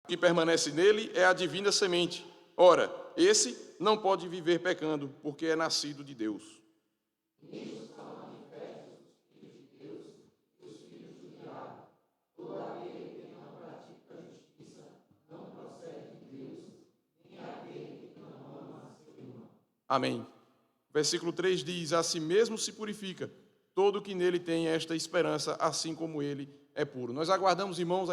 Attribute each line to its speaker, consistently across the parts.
Speaker 1: que permanece nele é a divina semente. Ora, esse não pode viver pecando, porque é nascido de Deus. Amém. Versículo 3 diz: a si mesmo se purifica todo que nele tem esta esperança, assim como ele é puro. Nós aguardamos, irmãos,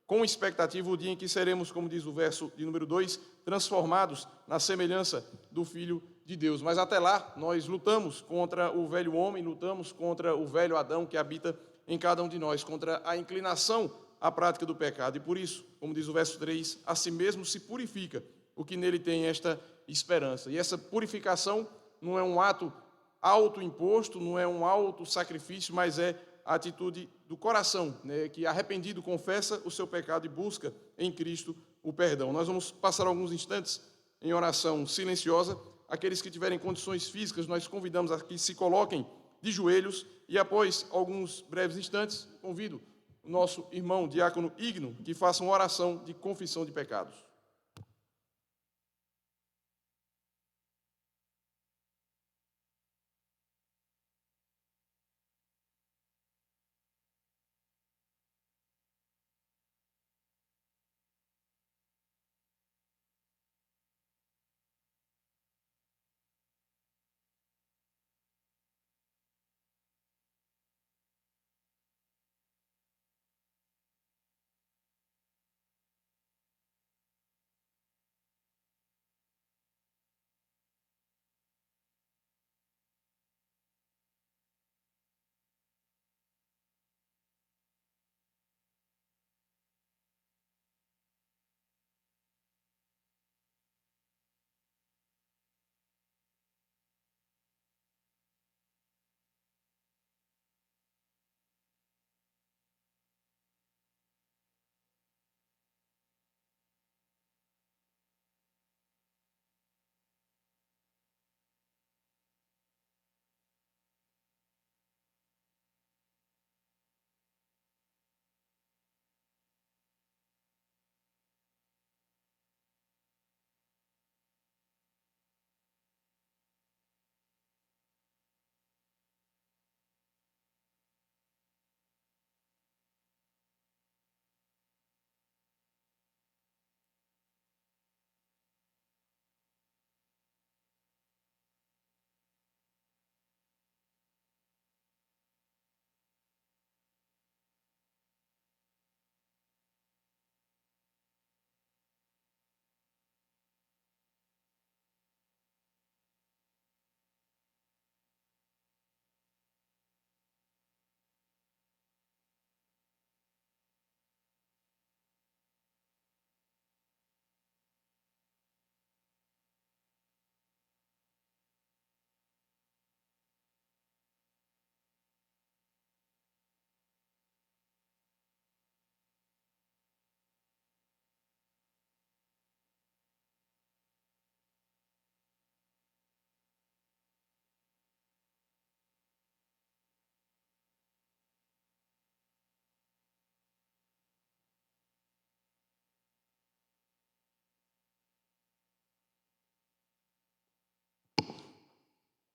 Speaker 1: com expectativa, o dia em que seremos, como diz o verso de número 2, transformados na semelhança do Filho de Deus. Mas até lá, nós lutamos contra o velho homem, lutamos contra o velho Adão que habita em cada um de nós, contra a inclinação à prática do pecado. E por isso, como diz o verso 3, a si mesmo se purifica o que nele tem esta esperança. E essa purificação não é um ato autoimposto, não é um auto-sacrifício, mas é a atitude do coração, né, que arrependido confessa o seu pecado e busca em Cristo o perdão. Nós vamos passar alguns instantes em oração silenciosa. Aqueles que tiverem condições físicas, nós convidamos a que se coloquem de joelhos e após alguns breves instantes, convido o nosso irmão diácono Igno que faça uma oração de confissão de pecados.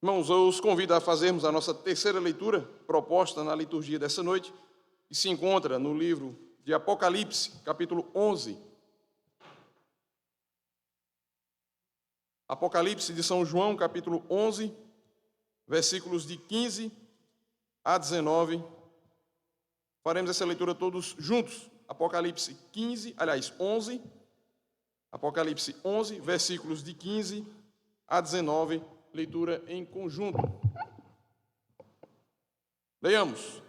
Speaker 1: Irmãos, eu os convido a fazermos a nossa terceira leitura proposta na liturgia dessa noite, que se encontra no livro de Apocalipse, capítulo 11. Apocalipse de São João, capítulo 11, versículos de 15 a 19. Faremos essa leitura todos juntos. Apocalipse 11, Apocalipse 11, versículos de 15 a 19, leitura em conjunto. Leiamos.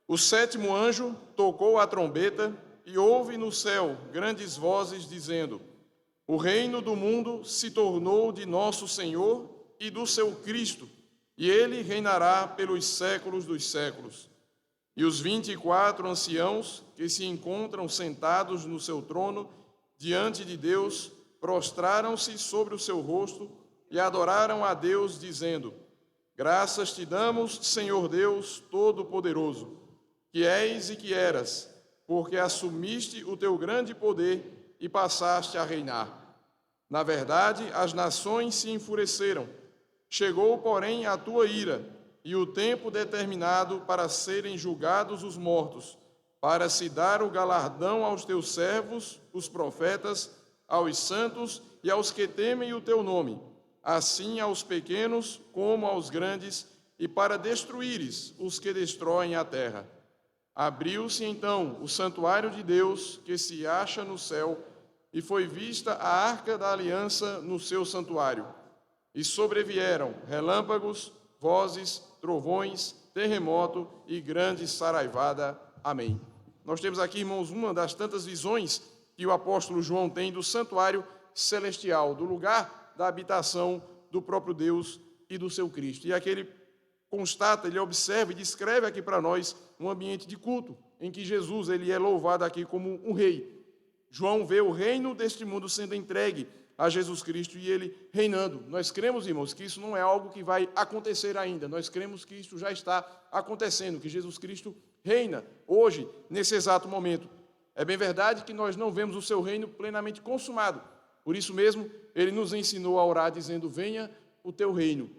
Speaker 1: O sétimo anjo tocou a trombeta e houve no céu grandes vozes dizendo: o reino do mundo se tornou de nosso Senhor e do seu Cristo, e ele reinará pelos séculos dos séculos. E os 24 anciãos que se encontram sentados no seu trono diante de Deus prostraram-se sobre o seu rosto e adoraram a Deus, dizendo: graças te damos, Senhor Deus Todo-Poderoso, que és e que eras, porque assumiste o teu grande poder e passaste a reinar. Na verdade, as nações se enfureceram. Chegou, porém, a tua ira, e o tempo determinado para serem julgados os mortos, para se dar o galardão aos teus servos, os profetas, aos santos e aos que temem o teu nome, assim aos pequenos como aos grandes, e para destruíres os que destroem a terra. Abriu-se então o santuário de Deus, que se acha no céu, e foi vista a arca da aliança no seu santuário. E sobrevieram relâmpagos, vozes, trovões, terremoto e grande saraivada. Amém. Nós temos aqui, irmãos, uma das tantas visões que o apóstolo João tem do santuário celestial, do lugar da habitação do próprio Deus e do seu Cristo. E aqui ele constata, ele observa e descreve aqui para nós um ambiente de culto, em que Jesus ele é louvado aqui como um rei. João vê o reino deste mundo sendo entregue a Jesus Cristo e ele reinando. Nós cremos, irmãos, que isso não é algo que vai acontecer ainda. Nós cremos que isso já está acontecendo, que Jesus Cristo reina hoje, nesse exato momento. É bem verdade que nós não vemos o seu reino plenamente consumado. Por isso mesmo, ele nos ensinou a orar dizendo: venha o teu reino.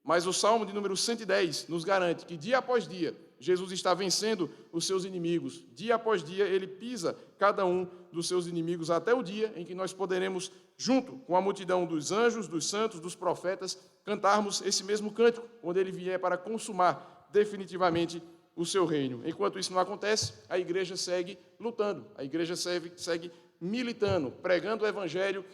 Speaker 1: Mas o Salmo de número 110 nos garante que dia após dia, Jesus está vencendo os seus inimigos. Dia após dia, ele pisa cada um dos seus inimigos, até o dia em que nós poderemos, junto com a multidão dos anjos, dos santos, dos profetas, cantarmos esse mesmo cântico, quando ele vier para consumar definitivamente o seu reino. Enquanto isso não acontece, a igreja segue lutando, a igreja segue militando, pregando o evangelho,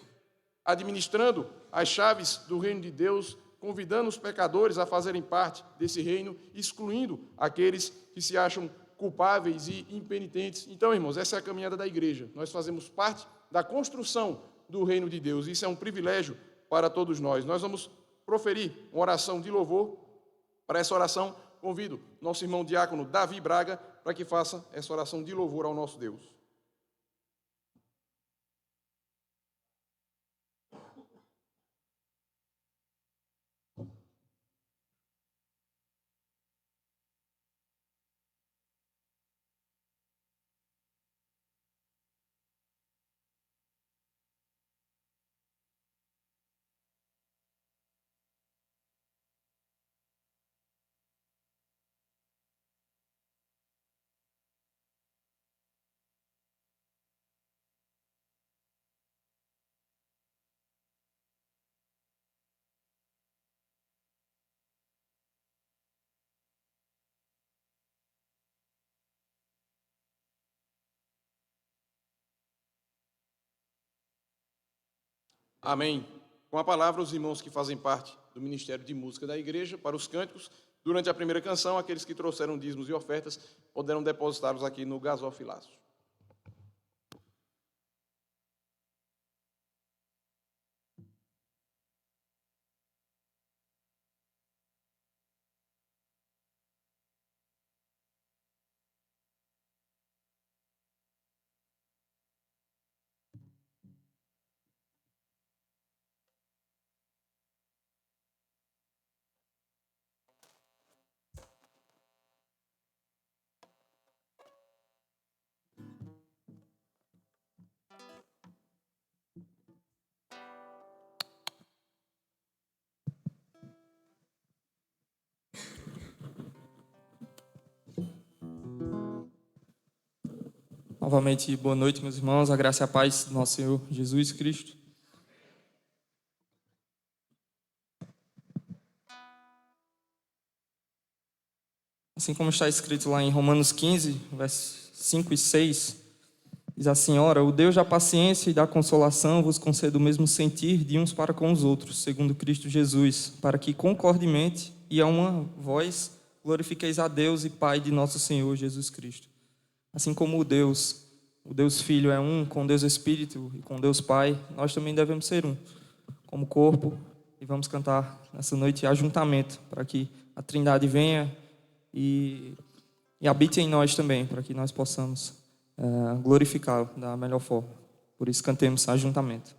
Speaker 1: administrando as chaves do reino de Deus, convidando os pecadores a fazerem parte desse reino, excluindo aqueles que se acham culpáveis e impenitentes. Então, irmãos, essa é a caminhada da igreja. Nós fazemos parte da construção do reino de Deus. Isso é um privilégio para todos nós. Nós vamos proferir uma oração de louvor. Para essa oração, convido nosso irmão diácono Davi Braga para que faça essa oração de louvor ao nosso Deus. Amém. Com a palavra, os irmãos que fazem parte do Ministério de Música da Igreja, para os cânticos, durante a primeira canção, aqueles que trouxeram dízimos e ofertas poderão depositá-los aqui no gasofilácio.
Speaker 2: Novamente, boa noite, meus irmãos. A graça e a paz do nosso Senhor Jesus Cristo. Assim como está escrito lá em Romanos 15, versos 5 e 6, diz assim: ora, o Deus da paciência e da consolação vos conceda o mesmo sentir de uns para com os outros, segundo Cristo Jesus, para que concordemente e a uma voz glorifiqueis a Deus e Pai de nosso Senhor Jesus Cristo. Assim como o Deus Filho é um com Deus Espírito e com Deus Pai, nós também devemos ser um, como corpo, e vamos cantar nessa noite ajuntamento, para que a Trindade venha e habite em nós também, para que nós possamos glorificá-lo da melhor forma. Por isso cantemos ajuntamento.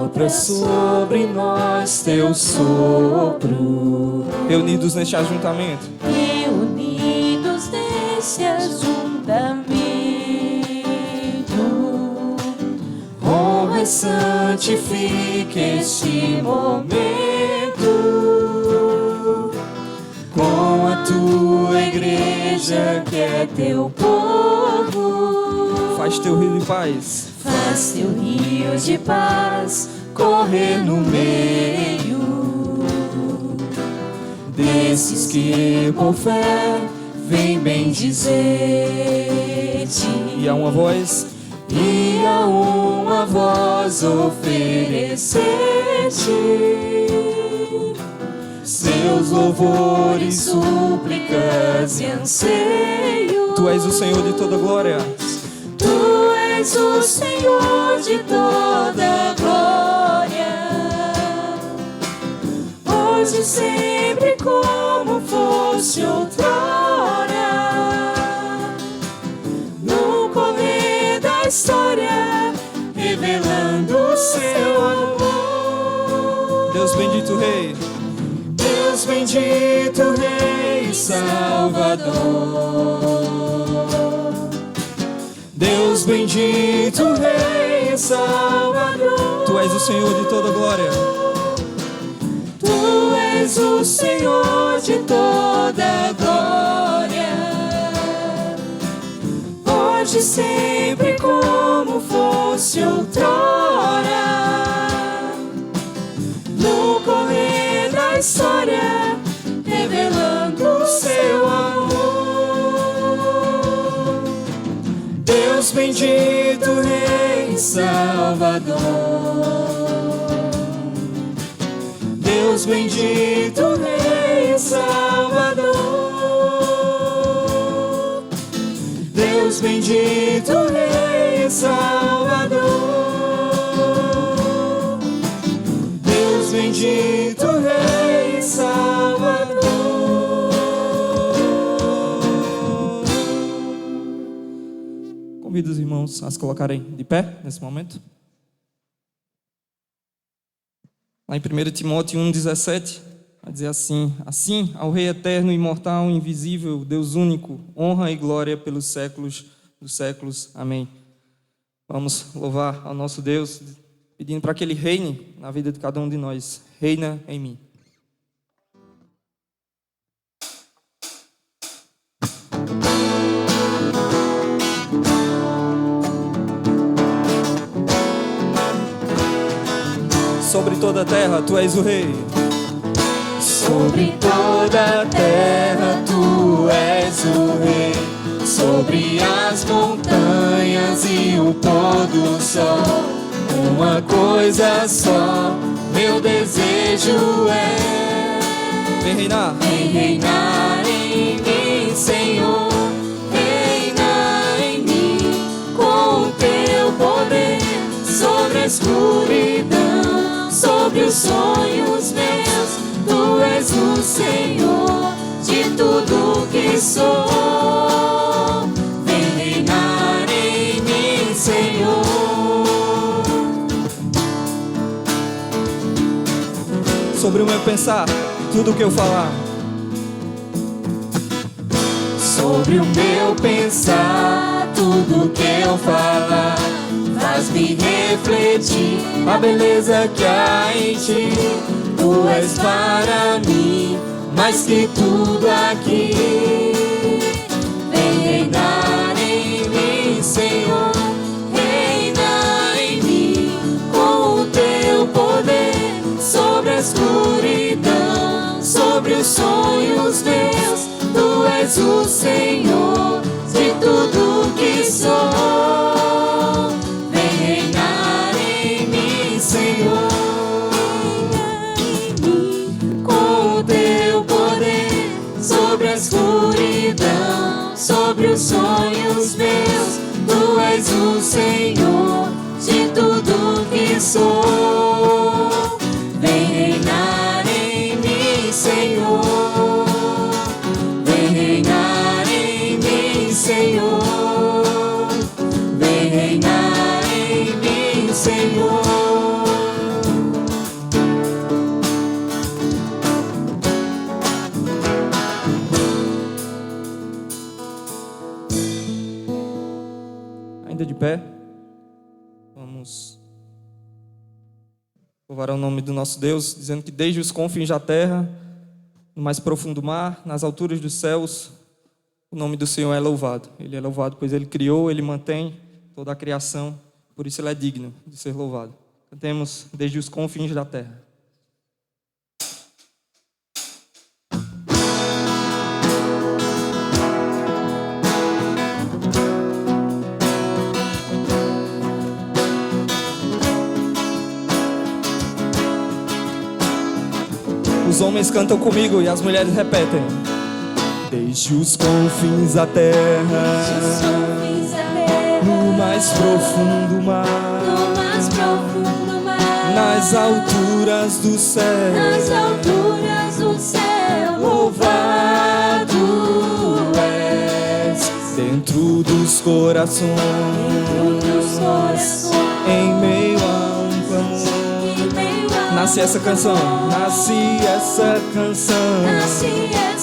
Speaker 3: Sopra sobre nós teu sopro.
Speaker 2: Reunidos neste ajuntamento,
Speaker 3: Reunidos nesse ajuntamento, honra e santifique este momento com a tua igreja que é teu povo.
Speaker 2: faz teu rio de paz,
Speaker 3: Faz teu rio de paz correr no meio desses que por fé vem bendizer-te.
Speaker 2: e a uma voz
Speaker 3: E a uma voz oferecer-te seus louvores, súplicas e anseios.
Speaker 2: Tu és o Senhor de toda glória,
Speaker 3: Tu és o Senhor de toda glória, hoje e sempre como fosse outrora, no correr da história, revelando o seu amor.
Speaker 2: Deus bendito Rei,
Speaker 3: Deus bendito, Rei e Salvador. Deus bendito, Rei e Salvador.
Speaker 2: Tu és o Senhor de toda glória,
Speaker 3: Tu és o Senhor de toda glória, hoje e sempre como fosse outrora, no correr da história, revelando o seu amor. Deus bendito, Rei e Salvador. Deus bendito, Rei e Salvador. Deus bendito, Rei e Salvador. Deus bendito, Rei e Salvador.
Speaker 2: convido os irmãos a se colocarem de pé nesse momento. Lá em 1 Timóteo 1,17, vai dizer assim: assim, ao Rei eterno, imortal, invisível, Deus único, honra e glória pelos séculos dos séculos. Amém. Vamos louvar ao nosso Deus, pedindo para que Ele reine na vida de cada um de nós. Reina em mim. Sobre toda a terra, Tu és o Rei.
Speaker 3: Sobre toda a terra Tu és o Rei, sobre as montanhas e o pôr do sol, uma coisa só, meu desejo é:
Speaker 2: Vem reinar.
Speaker 3: vem reinar em mim, Senhor, reina em mim, com o Teu poder, sobre a escuridão, sobre os sonhos meus. Tu és o Senhor de tudo que sou. Vem reinar em mim, Senhor.
Speaker 2: Sobre o meu pensar, tudo que eu falar.
Speaker 3: Sobre o meu pensar, tudo que eu falar, faz-me refletir a beleza que há em Ti. Tu és para mim mais que tudo aqui. Vem reinar em mim, Senhor, reina em mim, com o Teu poder, sobre a escuridão, sobre os sonhos meus. Tu és o Senhor de tudo que sou. Vem reinar em mim, Senhor, com o Teu poder, sobre a escuridão, sobre os sonhos meus. Tu és o Senhor de tudo que sou. Vem reinar em mim, Senhor. Vem reinar em mim, Senhor. Vem reinar em mim, Senhor.
Speaker 2: pé. Vamos louvar o nome do nosso Deus, dizendo que desde os confins da terra, no mais profundo mar, nas alturas dos céus, o nome do Senhor é louvado. Ele é louvado, pois Ele criou, Ele mantém toda a criação, por isso Ele é digno de ser louvado. Cantemos desde os confins da terra. Os homens cantam comigo e as mulheres repetem. Desde os confins da terra, no mais profundo mar, nas alturas do céu, louvado és dentro dos corações, em meio a um clamor. Nasce essa canção,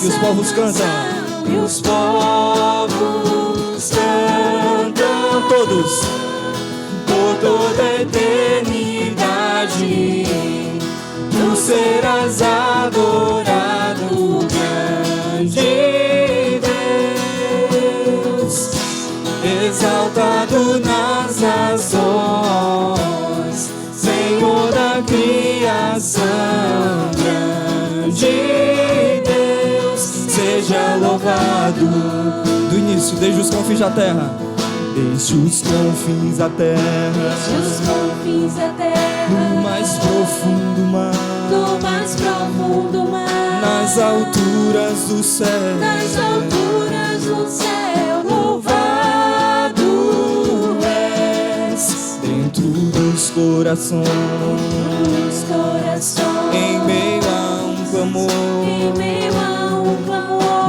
Speaker 2: e os povos cantam, todos, por toda a eternidade, tu serás adorado, grande Deus, exaltado nas nações, Senhor da criação, grande Deus, seja louvado. Do início, desde os confins da terra, desde os confins da terra, no mais profundo mar, nas alturas do céu, louvado és dentro dos corações, em meio a um clamor,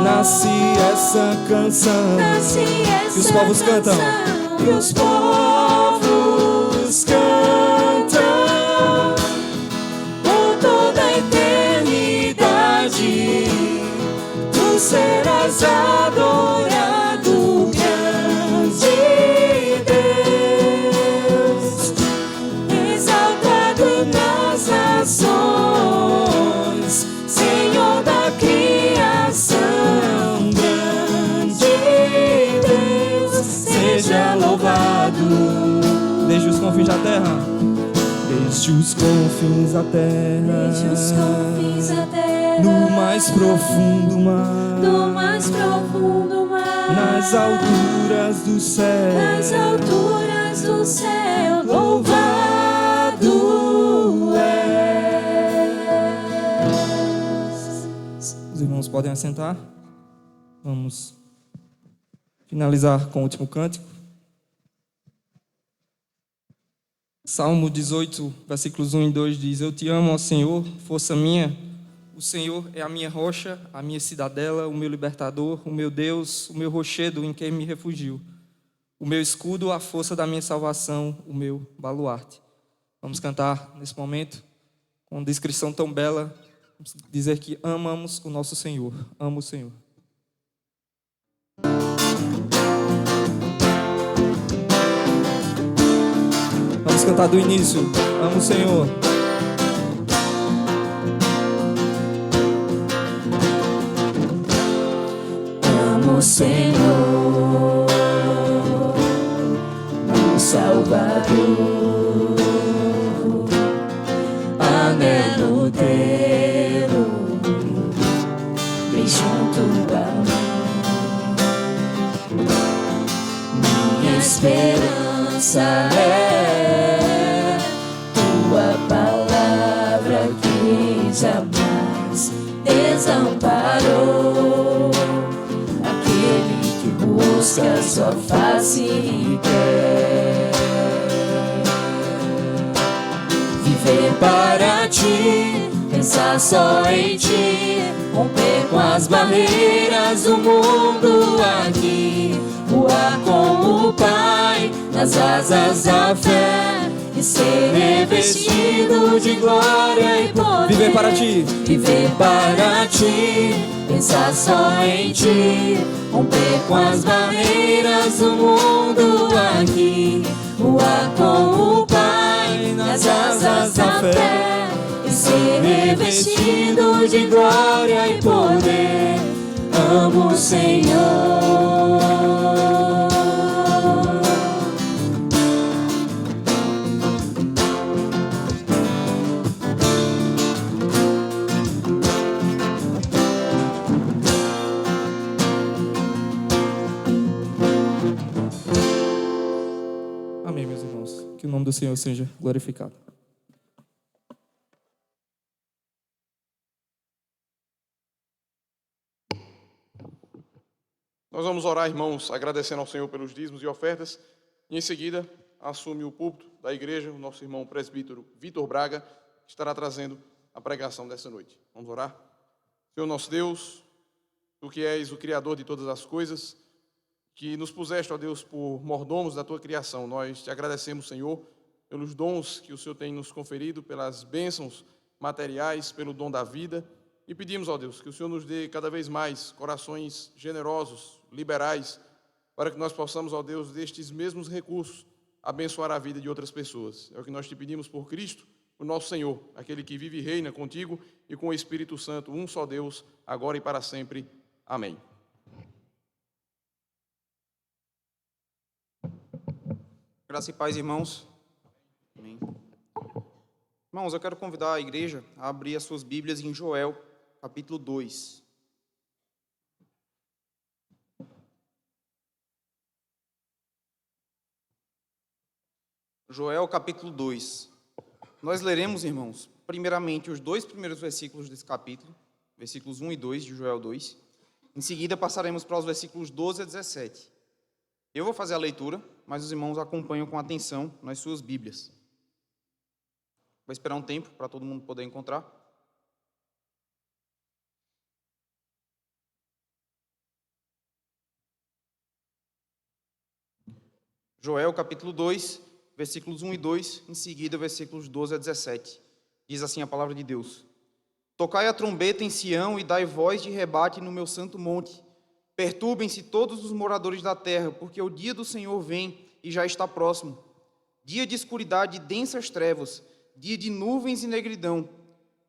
Speaker 2: nasce essa canção, e os povos cantam, por toda a eternidade, tu serás adorado, grande Deus, exaltado nas nações, Senhor da criação, grande Deus, seja louvado. Desde os confins da terra, desde os confins da terra, no mais profundo mar, nas alturas do céu, louvado és. Os irmãos podem assentar. Vamos finalizar com o último cântico. Salmo 18, versículos 1 e 2 diz: Eu te amo, ó Senhor, força minha. O Senhor é a minha rocha, a minha cidadela, o meu libertador, o meu Deus, o meu rochedo em quem me refugio, o meu escudo, a força da minha salvação, o meu baluarte. Vamos cantar nesse momento, com descrição tão bela, vamos dizer que amamos o nosso Senhor. Amo o Senhor. Vamos cantar do início. Amo o Senhor.
Speaker 3: Amo o Senhor, meu Salvador, anelo tê-lo bem junto a mim. Minha esperança é tua palavra que jamais desamparou. Aquele que busca sua face e quer viver para ti, pensar só em ti, romper com as barreiras do mundo aqui, voar com o Pai nas asas da fé e e ser revestido de glória e poder.
Speaker 2: Viver para ti,
Speaker 3: viver para ti, pensar só em ti, romper com as barreiras do mundo aqui, voar com o Pai nas asas da fé e ser revestido de glória e poder. Amo o Senhor.
Speaker 2: amém, meus irmãos. Que o nome do Senhor seja glorificado.
Speaker 1: Nós vamos orar, irmãos, agradecendo ao Senhor pelos dízimos e ofertas. E em seguida, assume o púlpito da igreja o nosso irmão presbítero Vitor Braga, que estará trazendo a pregação dessa noite. Vamos orar? Senhor nosso Deus, Tu que és o Criador de todas as coisas, que nos puseste, ó Deus, por mordomos da Tua criação, nós te agradecemos, Senhor, pelos dons que o Senhor tem nos conferido, pelas bênçãos materiais, pelo dom da vida, e pedimos, ó Deus, que o Senhor nos dê cada vez mais corações generosos, liberais, para que nós possamos, ó Deus, destes mesmos recursos, abençoar a vida de outras pessoas. É o que nós te pedimos por Cristo, o nosso Senhor, aquele que vive e reina contigo e com o Espírito Santo, um só Deus, agora e para sempre. Amém.
Speaker 4: Graça e paz, irmãos. Amém. Irmãos, eu quero convidar a igreja a abrir as suas Bíblias em Joel, capítulo 2. Joel, capítulo 2. Nós leremos, irmãos, primeiramente os 2 primeiros versículos desse capítulo, versículos 1 e 2 de Joel 2. Em seguida, passaremos para os versículos 12 a 17. Eu vou fazer a leitura, mas os irmãos acompanham com atenção nas suas Bíblias. Vou esperar um tempo para todo mundo poder encontrar. Joel, capítulo 2, versículos 1 e 2, em seguida, versículos 12 a 17. Diz assim a palavra de Deus: Tocai a trombeta em Sião e dai voz de rebate no meu santo monte. Perturbem-se todos os moradores da terra, porque o dia do Senhor vem e já está próximo. Dia de escuridade e densas trevas, dia de nuvens e negridão.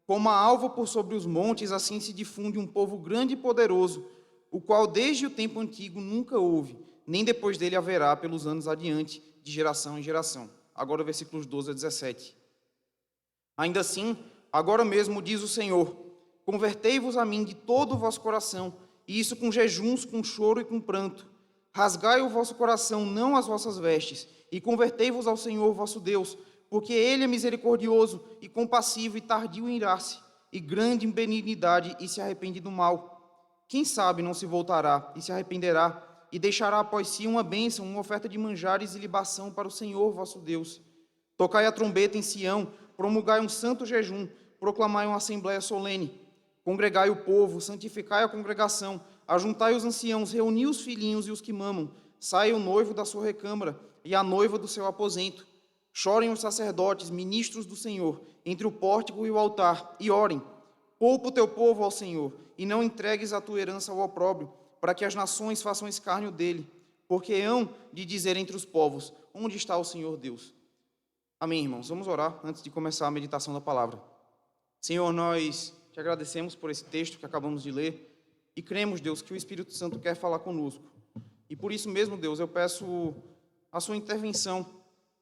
Speaker 4: Como a alva por sobre os montes, assim se difunde um povo grande e poderoso, o qual desde o tempo antigo nunca houve, nem depois dele haverá pelos anos adiante, de geração em geração. Agora versículos 12 a 17. Ainda assim, agora mesmo diz o Senhor: convertei-vos a mim de todo o vosso coração, e isso com jejuns, com choro e com pranto. Rasgai o vosso coração, não as vossas vestes, e convertei-vos ao Senhor vosso Deus, porque Ele é misericordioso e compassivo e tardio em irar-se, e grande em benignidade, e se arrepende do mal. Quem sabe não se voltará e se arrependerá, e deixará após si uma bênção, uma oferta de manjares e libação para o Senhor vosso Deus. Tocai a trombeta em Sião, promulgai um santo jejum, proclamai uma assembléia solene. Congregai o povo, santificai a congregação, ajuntai os anciãos, reuni os filhinhos e os que mamam. Saia o noivo da sua recâmara e a noiva do seu aposento. Chorem os sacerdotes, ministros do Senhor, entre o pórtico e o altar, e orem. Poupa o teu povo ao Senhor, e não entregues a tua herança ao opróbrio, para que as nações façam escárnio dele, porque hão de dizer entre os povos: onde está o Senhor Deus? Amém, irmãos. Vamos orar antes de começar a meditação da palavra. Senhor, nós te agradecemos por esse texto que acabamos de ler e cremos, Deus, que o Espírito Santo quer falar conosco. E por isso mesmo, Deus, eu peço a sua intervenção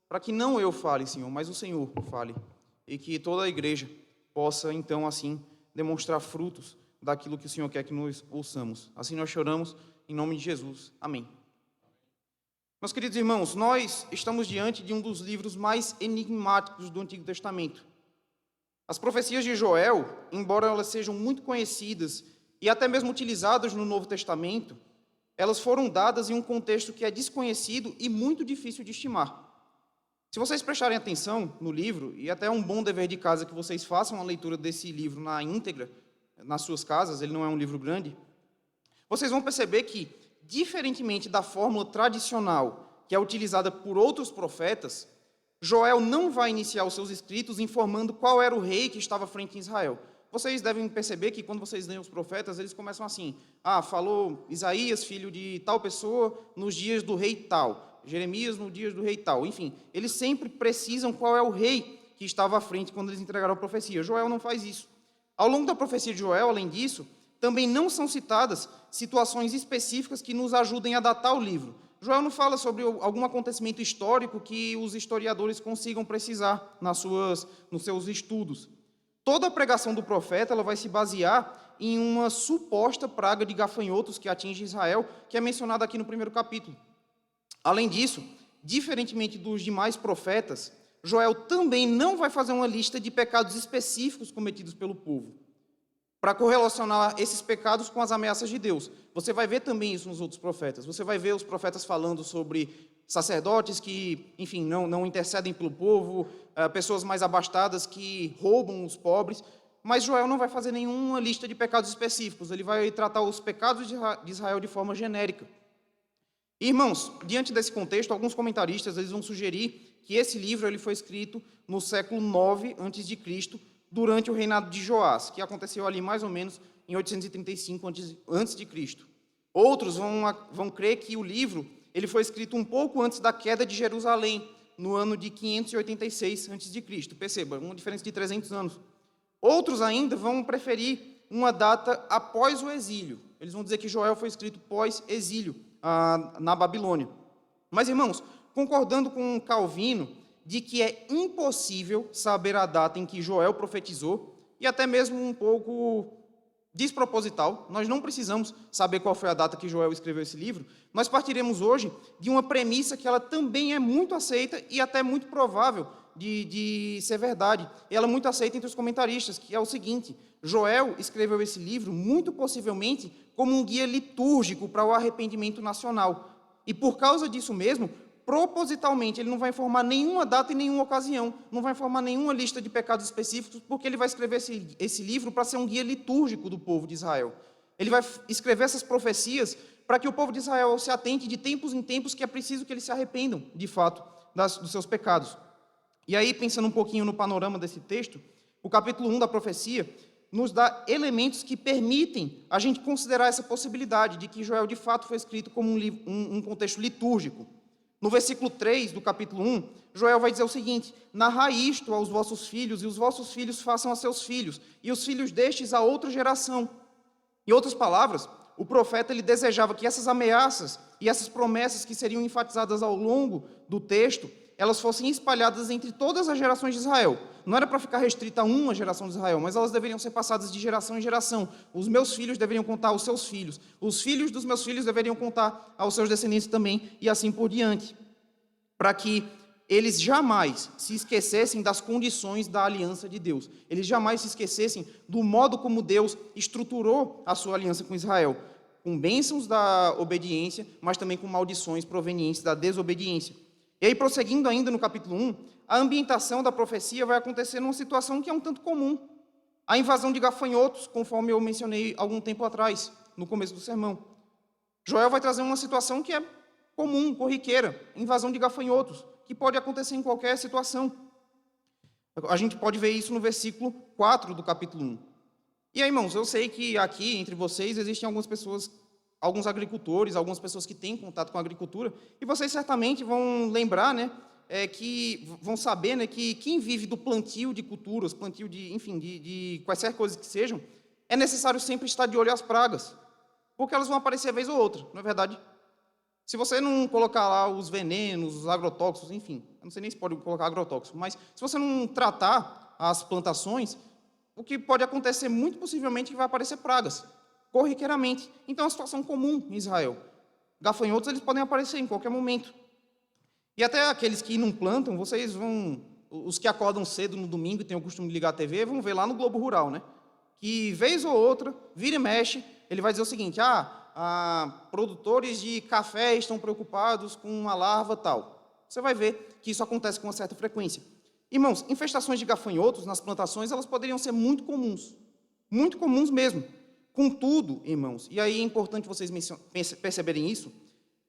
Speaker 4: para que não eu fale, Senhor, mas o Senhor fale, e que toda a igreja possa, então, assim, demonstrar frutos daquilo que o Senhor quer que nós ouçamos. Assim nós choramos em nome de Jesus. Amém. Meus queridos irmãos, nós estamos diante de um dos livros mais enigmáticos do Antigo Testamento. As profecias de Joel, embora elas sejam muito conhecidas e até mesmo utilizadas no Novo Testamento, elas foram dadas em um contexto que é desconhecido e muito difícil de estimar. Se vocês prestarem atenção no livro, e até é um bom dever de casa que vocês façam a leitura desse livro na íntegra, nas suas casas, ele não é um livro grande, vocês vão perceber que, diferentemente da fórmula tradicional que é utilizada por outros profetas, Joel não vai iniciar os seus escritos informando qual era o rei que estava à frente em Israel. Vocês devem perceber que quando vocês leem os profetas, eles começam assim: falou Isaías, filho de tal pessoa, nos dias do rei tal. Jeremias, nos dias do rei tal. Enfim, eles sempre precisam qual é o rei que estava à frente quando eles entregaram a profecia. Joel não faz isso. Ao longo da profecia de Joel, além disso, também não são citadas situações específicas que nos ajudem a datar o livro. Joel não fala sobre algum acontecimento histórico que os historiadores consigam precisar nos seus estudos. Toda a pregação do profeta ela vai se basear em uma suposta praga de gafanhotos que atinge Israel, que é mencionada aqui no primeiro capítulo. Além disso, diferentemente dos demais profetas, Joel também não vai fazer uma lista de pecados específicos cometidos pelo povo, para correlacionar esses pecados com as ameaças de Deus. Você vai ver também isso nos outros profetas. Você vai ver os profetas falando sobre sacerdotes que, enfim, não intercedem pelo povo, pessoas mais abastadas que roubam os pobres, mas Joel não vai fazer nenhuma lista de pecados específicos, ele vai tratar os pecados de Israel de forma genérica. Irmãos, diante desse contexto, alguns comentaristas eles vão sugerir que esse livro ele foi escrito no século 9 a.C., durante o reinado de Joás, que aconteceu ali mais ou menos em 835 a.C. Outros vão crer que o livro ele foi escrito um pouco antes da queda de Jerusalém, no ano de 586 a.C. Perceba, uma diferença de 300 anos. Outros ainda vão preferir uma data após o exílio. Eles vão dizer que Joel foi escrito pós-exílio na Babilônia. Mas, irmãos, concordando com Calvino, de que é impossível saber a data em que Joel profetizou, e até mesmo um pouco desproposital, nós não precisamos saber qual foi a data que Joel escreveu esse livro, nós partiremos hoje de uma premissa que ela também é muito aceita e até muito provável de ser verdade. Ela é muito aceita entre os comentaristas, que é o seguinte: Joel escreveu esse livro muito possivelmente como um guia litúrgico para o arrependimento nacional. E por causa disso mesmo, propositalmente, ele não vai informar nenhuma data e nenhuma ocasião, não vai informar nenhuma lista de pecados específicos, porque ele vai escrever esse livro para ser um guia litúrgico do povo de Israel. Ele vai escrever essas profecias para que o povo de Israel se atente de tempos em tempos que é preciso que eles se arrependam, de fato, dos seus pecados. E aí, pensando um pouquinho no panorama desse texto, o capítulo 1 da profecia nos dá elementos que permitem a gente considerar essa possibilidade de que Joel, de fato, foi escrito como um contexto litúrgico. No versículo 3 do capítulo 1, Joel vai dizer o seguinte: narrai isto aos vossos filhos, e os vossos filhos façam a seus filhos, e os filhos destes a outra geração. Em outras palavras, o profeta ele desejava que essas ameaças e essas promessas que seriam enfatizadas ao longo do texto, elas fossem espalhadas entre todas as gerações de Israel. Não era para ficar restrita a uma geração de Israel, mas elas deveriam ser passadas de geração em geração. Os meus filhos deveriam contar aos seus filhos. Os filhos dos meus filhos deveriam contar aos seus descendentes também, e assim por diante. Para que eles jamais se esquecessem das condições da aliança de Deus. Eles jamais se esquecessem do modo como Deus estruturou a sua aliança com Israel. Com bênçãos da obediência, mas também com maldições provenientes da desobediência. E aí, prosseguindo ainda no capítulo 1, a ambientação da profecia vai acontecer numa situação que é um tanto comum. A invasão de gafanhotos, conforme eu mencionei algum tempo atrás, no começo do sermão. Joel vai trazer uma situação que é comum, corriqueira, invasão de gafanhotos, que pode acontecer em qualquer situação. A gente pode ver isso no versículo 4 do capítulo 1. E aí, irmãos, eu sei que aqui, entre vocês, existem algumas pessoas, alguns agricultores, algumas pessoas que têm contato com a agricultura, e vocês certamente vão lembrar, vão saber, que quem vive do plantio de culturas, plantio de quaisquer coisas que sejam, é necessário sempre estar de olho às pragas, porque elas vão aparecer vez ou outra, não é verdade? Se você não colocar lá os venenos, os agrotóxicos, enfim, eu não sei nem se pode colocar agrotóxico, mas se você não tratar as plantações, o que pode acontecer muito possivelmente é que vai aparecer pragas, corriqueiramente. Então é uma situação comum em Israel. Gafanhotos eles podem aparecer em qualquer momento. E até aqueles que não plantam, os que acordam cedo no domingo e têm o costume de ligar a TV, vão ver lá no Globo Rural, que vez ou outra, vira e mexe, ele vai dizer o seguinte: produtores de café estão preocupados com uma larva tal. Você vai ver que isso acontece com uma certa frequência. Irmãos, infestações de gafanhotos nas plantações, elas poderiam ser muito comuns mesmo. Contudo, irmãos, e aí é importante vocês perceberem isso,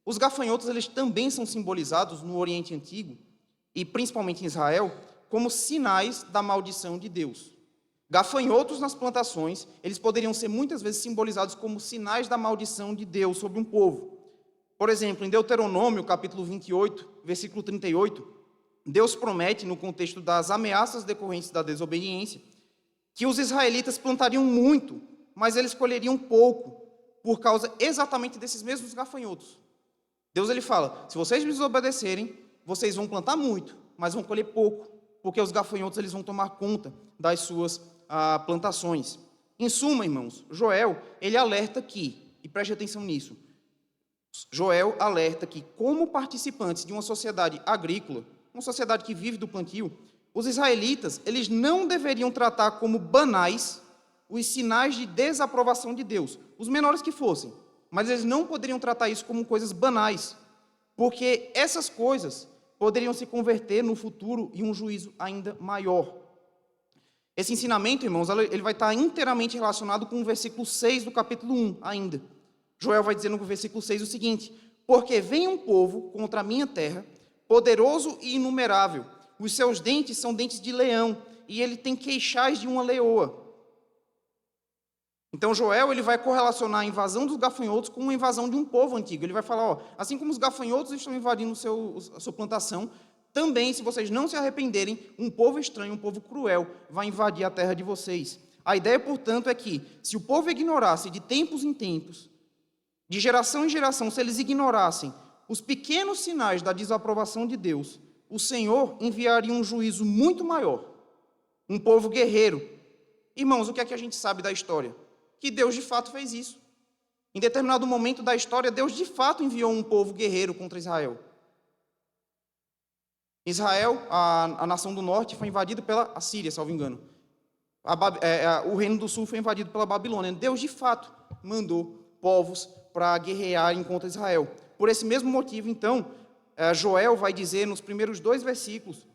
Speaker 4: os gafanhotos eles também são simbolizados no Oriente Antigo e principalmente em Israel, como sinais da maldição de Deus. Gafanhotos nas plantações, eles poderiam ser muitas vezes simbolizados como sinais da maldição de Deus sobre um povo. Por exemplo, em Deuteronômio, capítulo 28, versículo 38, Deus promete, no contexto das ameaças decorrentes da desobediência, que os israelitas plantariam muito, mas eles colheriam pouco, por causa exatamente desses mesmos gafanhotos. Deus ele fala, se vocês me desobedecerem, vocês vão plantar muito, mas vão colher pouco, porque os gafanhotos eles vão tomar conta das suas plantações. Em suma, irmãos, Joel, ele alerta que, e preste atenção nisso, Joel alerta que, como participantes de uma sociedade agrícola, uma sociedade que vive do plantio, os israelitas, eles não deveriam tratar como banais os sinais de desaprovação de Deus, os menores que fossem, mas eles não poderiam tratar isso como coisas banais, porque essas coisas poderiam se converter no futuro em um juízo ainda maior. Esse ensinamento, irmãos, ele vai estar inteiramente relacionado com o versículo 6 do capítulo 1 ainda. Joel vai dizer no versículo 6 o seguinte: porque vem um povo contra a minha terra, poderoso e inumerável, os seus dentes são dentes de leão, e ele tem queixais de uma leoa. Então Joel ele vai correlacionar a invasão dos gafanhotos com uma invasão de um povo antigo. Ele vai falar, assim como os gafanhotos estão invadindo a sua plantação, também, se vocês não se arrependerem, um povo estranho, um povo cruel, vai invadir a terra de vocês. A ideia, portanto, é que, se o povo ignorasse de tempos em tempos, de geração em geração, se eles ignorassem os pequenos sinais da desaprovação de Deus, o Senhor enviaria um juízo muito maior, um povo guerreiro. Irmãos, o que é que a gente sabe da história? Que Deus de fato fez isso. Em determinado momento da história, Deus de fato enviou um povo guerreiro contra Israel. Israel, a nação do norte, foi invadida pela Assíria, salvo engano. O reino do sul foi invadido pela Babilônia. Deus de fato mandou povos para guerrearem contra Israel. Por esse mesmo motivo, então, Joel vai dizer nos primeiros 2 versículos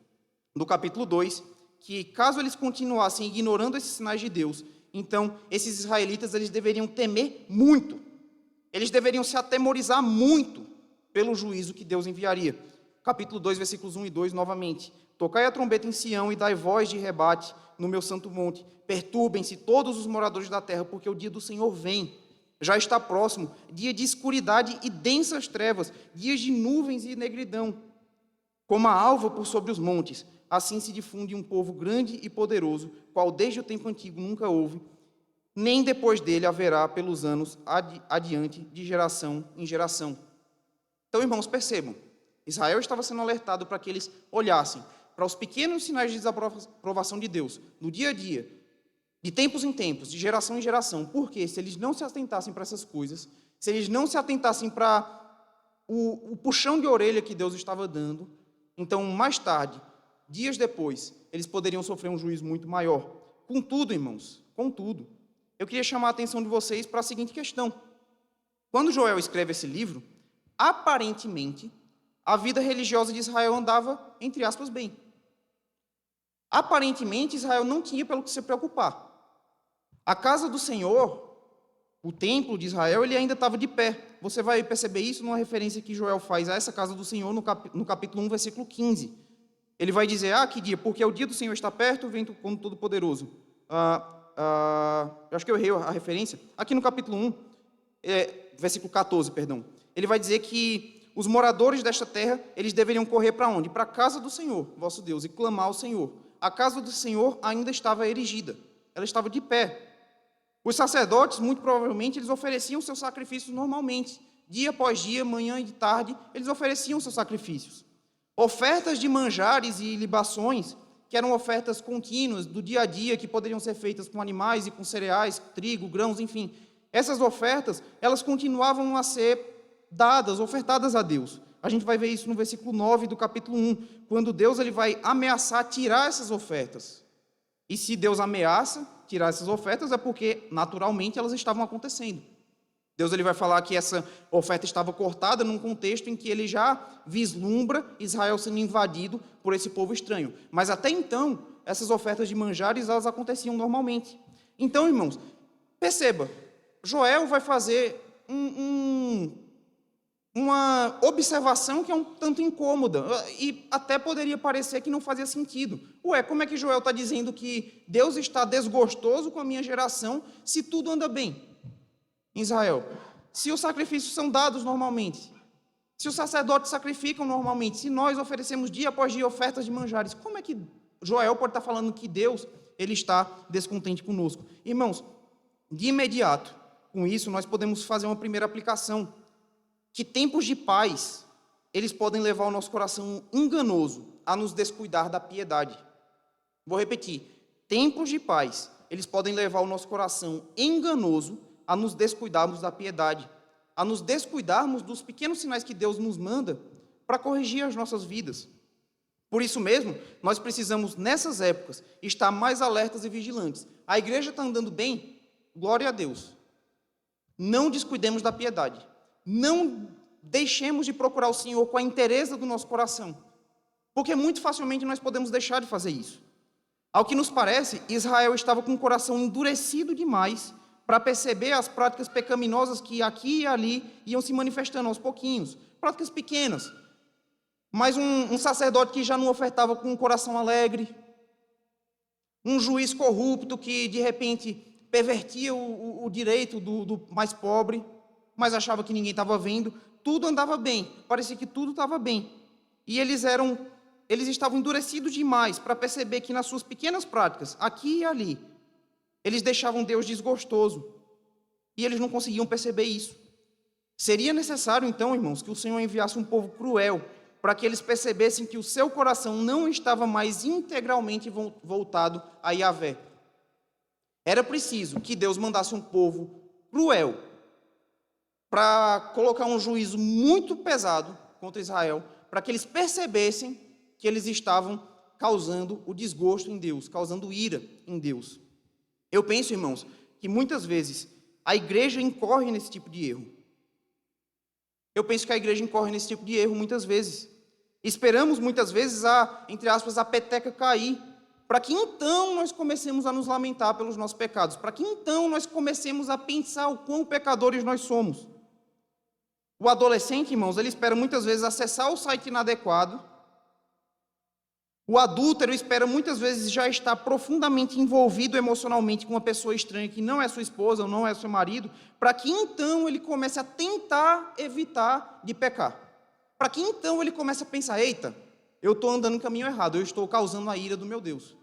Speaker 4: do capítulo 2, que caso eles continuassem ignorando esses sinais de Deus, então esses israelitas eles deveriam temer muito, eles deveriam se atemorizar muito pelo juízo que Deus enviaria. Capítulo 2, versículos 1 e 2, novamente. Tocai a trombeta em Sião e dai voz de rebate no meu santo monte. Perturbem-se todos os moradores da terra, porque o dia do Senhor vem. Já está próximo, dia de escuridade e densas trevas, dias de nuvens e negridão. Como a alva por sobre os montes, assim se difunde um povo grande e poderoso, qual desde o tempo antigo nunca houve, nem depois dele haverá pelos anos adiante, de geração em geração. Então, irmãos, percebam, Israel estava sendo alertado para que eles olhassem para os pequenos sinais de desaprovação de Deus, no dia a dia, de tempos em tempos, de geração em geração. Porque se eles não se atentassem para essas coisas, se eles não se atentassem para o puxão de orelha que Deus estava dando, então, mais tarde, dias depois, eles poderiam sofrer um juízo muito maior. Contudo, irmãos, eu queria chamar a atenção de vocês para a seguinte questão. Quando Joel escreve esse livro, aparentemente, a vida religiosa de Israel andava, entre aspas, bem. Aparentemente, Israel não tinha pelo que se preocupar. A casa do Senhor, o templo de Israel, ele ainda estava de pé. Você vai perceber isso numa referência que Joel faz a essa casa do Senhor no capítulo 1, versículo 15. Ele vai dizer, que dia? Porque o dia do Senhor está perto, vem como Todo-Poderoso. Eu acho que eu errei a referência. Aqui no capítulo 1, versículo 14, perdão. Ele vai dizer que os moradores desta terra, eles deveriam correr para onde? Para a casa do Senhor, vosso Deus, e clamar ao Senhor. A casa do Senhor ainda estava erigida, ela estava de pé. Os sacerdotes, muito provavelmente, eles ofereciam seus sacrifícios normalmente. Dia após dia, manhã e de tarde, eles ofereciam seus sacrifícios. Ofertas de manjares e libações, que eram ofertas contínuas do dia a dia, que poderiam ser feitas com animais e com cereais, trigo, grãos, enfim. Essas ofertas, elas continuavam a ser dadas, ofertadas a Deus. A gente vai ver isso no versículo 9 do capítulo 1, quando Deus ele vai ameaçar tirar essas ofertas. E se Deus ameaça tirar essas ofertas, é porque, naturalmente, elas estavam acontecendo. Deus ele vai falar que essa oferta estava cortada num contexto em que ele já vislumbra Israel sendo invadido por esse povo estranho. Mas até então, essas ofertas de manjares, elas aconteciam normalmente. Então, irmãos, perceba, Joel vai fazer uma observação que é um tanto incômoda e até poderia parecer que não fazia sentido. Ué, como é que Joel está dizendo que Deus está desgostoso com a minha geração se tudo anda bem em Israel? Se os sacrifícios são dados normalmente, se os sacerdotes sacrificam normalmente, se nós oferecemos dia após dia ofertas de manjares, como é que Joel pode estar falando que Deus ele está descontente conosco? Irmãos, de imediato, com isso, nós podemos fazer uma primeira aplicação, que tempos de paz, eles podem levar o nosso coração enganoso a nos descuidar da piedade. Vou repetir, tempos de paz, eles podem levar o nosso coração enganoso a nos descuidarmos da piedade, a nos descuidarmos dos pequenos sinais que Deus nos manda para corrigir as nossas vidas. Por isso mesmo, nós precisamos, nessas épocas, estar mais alertas e vigilantes. A igreja está andando bem? Glória a Deus. Não descuidemos da piedade. Não deixemos de procurar o Senhor com a inteireza do nosso coração, porque muito facilmente nós podemos deixar de fazer isso. Ao que nos parece, Israel estava com o coração endurecido demais para perceber as práticas pecaminosas que aqui e ali iam se manifestando aos pouquinhos, práticas pequenas, mas um sacerdote que já não ofertava com um coração alegre, um juiz corrupto que de repente pervertia o direito do mais pobre, mas achava que ninguém estava vendo, tudo andava bem, parecia que tudo estava bem. E eles estavam endurecidos demais para perceber que nas suas pequenas práticas, aqui e ali, eles deixavam Deus desgostoso. E eles não conseguiam perceber isso. Seria necessário, então, irmãos, que o Senhor enviasse um povo cruel, para que eles percebessem que o seu coração não estava mais integralmente voltado a Yahvé. Era preciso que Deus mandasse um povo cruel, para colocar um juízo muito pesado contra Israel, para que eles percebessem que eles estavam causando o desgosto em Deus, causando ira em Deus. Eu penso, irmãos, que muitas vezes a igreja incorre nesse tipo de erro. Eu penso que a igreja incorre nesse tipo de erro muitas vezes. Esperamos muitas vezes entre aspas, a peteca cair, para que então nós comecemos a nos lamentar pelos nossos pecados, para que então nós comecemos a pensar o quão pecadores nós somos. O adolescente, irmãos, ele espera muitas vezes acessar o site inadequado. O adúltero espera muitas vezes já estar profundamente envolvido emocionalmente com uma pessoa estranha que não é sua esposa ou não é seu marido, para que então ele comece a tentar evitar de pecar. Para que então ele comece a pensar, eita, eu estou andando no caminho errado, eu estou causando a ira do meu Deus.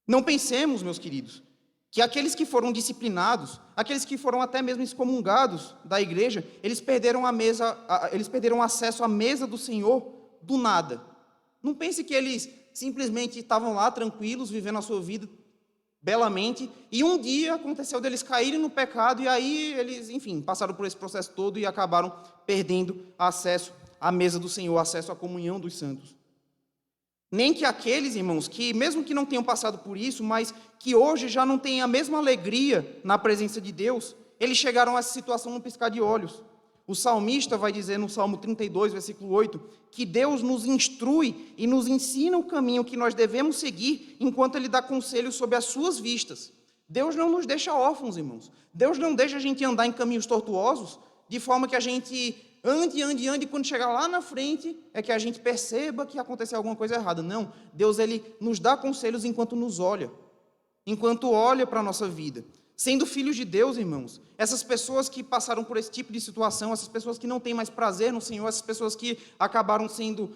Speaker 4: Não pensemos, meus queridos, que aqueles que foram disciplinados, aqueles que foram até mesmo excomungados da igreja, eles perderam acesso à mesa do Senhor do nada. Não pense que eles simplesmente estavam lá tranquilos, vivendo a sua vida belamente, e um dia aconteceu deles caírem no pecado, e aí eles, enfim, passaram por esse processo todo e acabaram perdendo acesso à mesa do Senhor, acesso à comunhão dos santos. Nem que aqueles, irmãos, que mesmo que não tenham passado por isso, mas que hoje já não têm a mesma alegria na presença de Deus, eles chegaram a essa situação no piscar de olhos. O salmista vai dizer no Salmo 32, versículo 8, que Deus nos instrui e nos ensina o caminho que nós devemos seguir enquanto Ele dá conselho sob as suas vistas. Deus não nos deixa órfãos, irmãos. Deus não deixa a gente andar em caminhos tortuosos, de forma que a gente ande, e quando chegar lá na frente, é que a gente perceba que aconteceu alguma coisa errada. Não, Deus ele nos dá conselhos enquanto nos olha, enquanto olha para a nossa vida. Sendo filhos de Deus, irmãos, essas pessoas que passaram por esse tipo de situação, essas pessoas que não têm mais prazer no Senhor, essas pessoas que acabaram sendo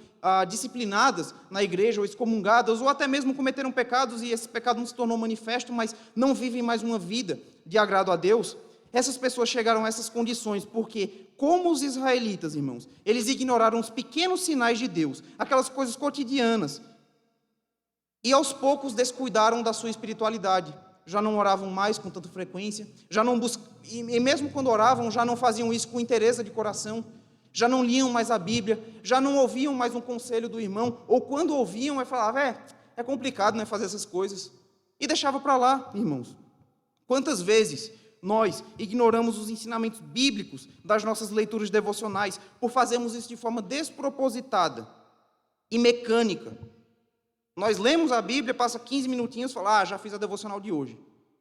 Speaker 4: disciplinadas na igreja, ou excomungadas, ou até mesmo cometeram pecados, e esse pecado não se tornou manifesto, mas não vivem mais uma vida de agrado a Deus, essas pessoas chegaram a essas condições, porque, como os israelitas, irmãos, eles ignoraram os pequenos sinais de Deus, aquelas coisas cotidianas, e aos poucos descuidaram da sua espiritualidade. Já não oravam mais com tanta frequência, e mesmo quando oravam, já não faziam isso com inteireza de coração, já não liam mais a Bíblia, já não ouviam mais um conselho do irmão, ou quando ouviam, falavam, é complicado, né, fazer essas coisas, e deixava para lá, irmãos. Quantas vezes nós ignoramos os ensinamentos bíblicos das nossas leituras devocionais, por fazermos isso de forma despropositada e mecânica. Nós lemos a Bíblia, passa 15 minutinhos e fala, já fiz a devocional de hoje.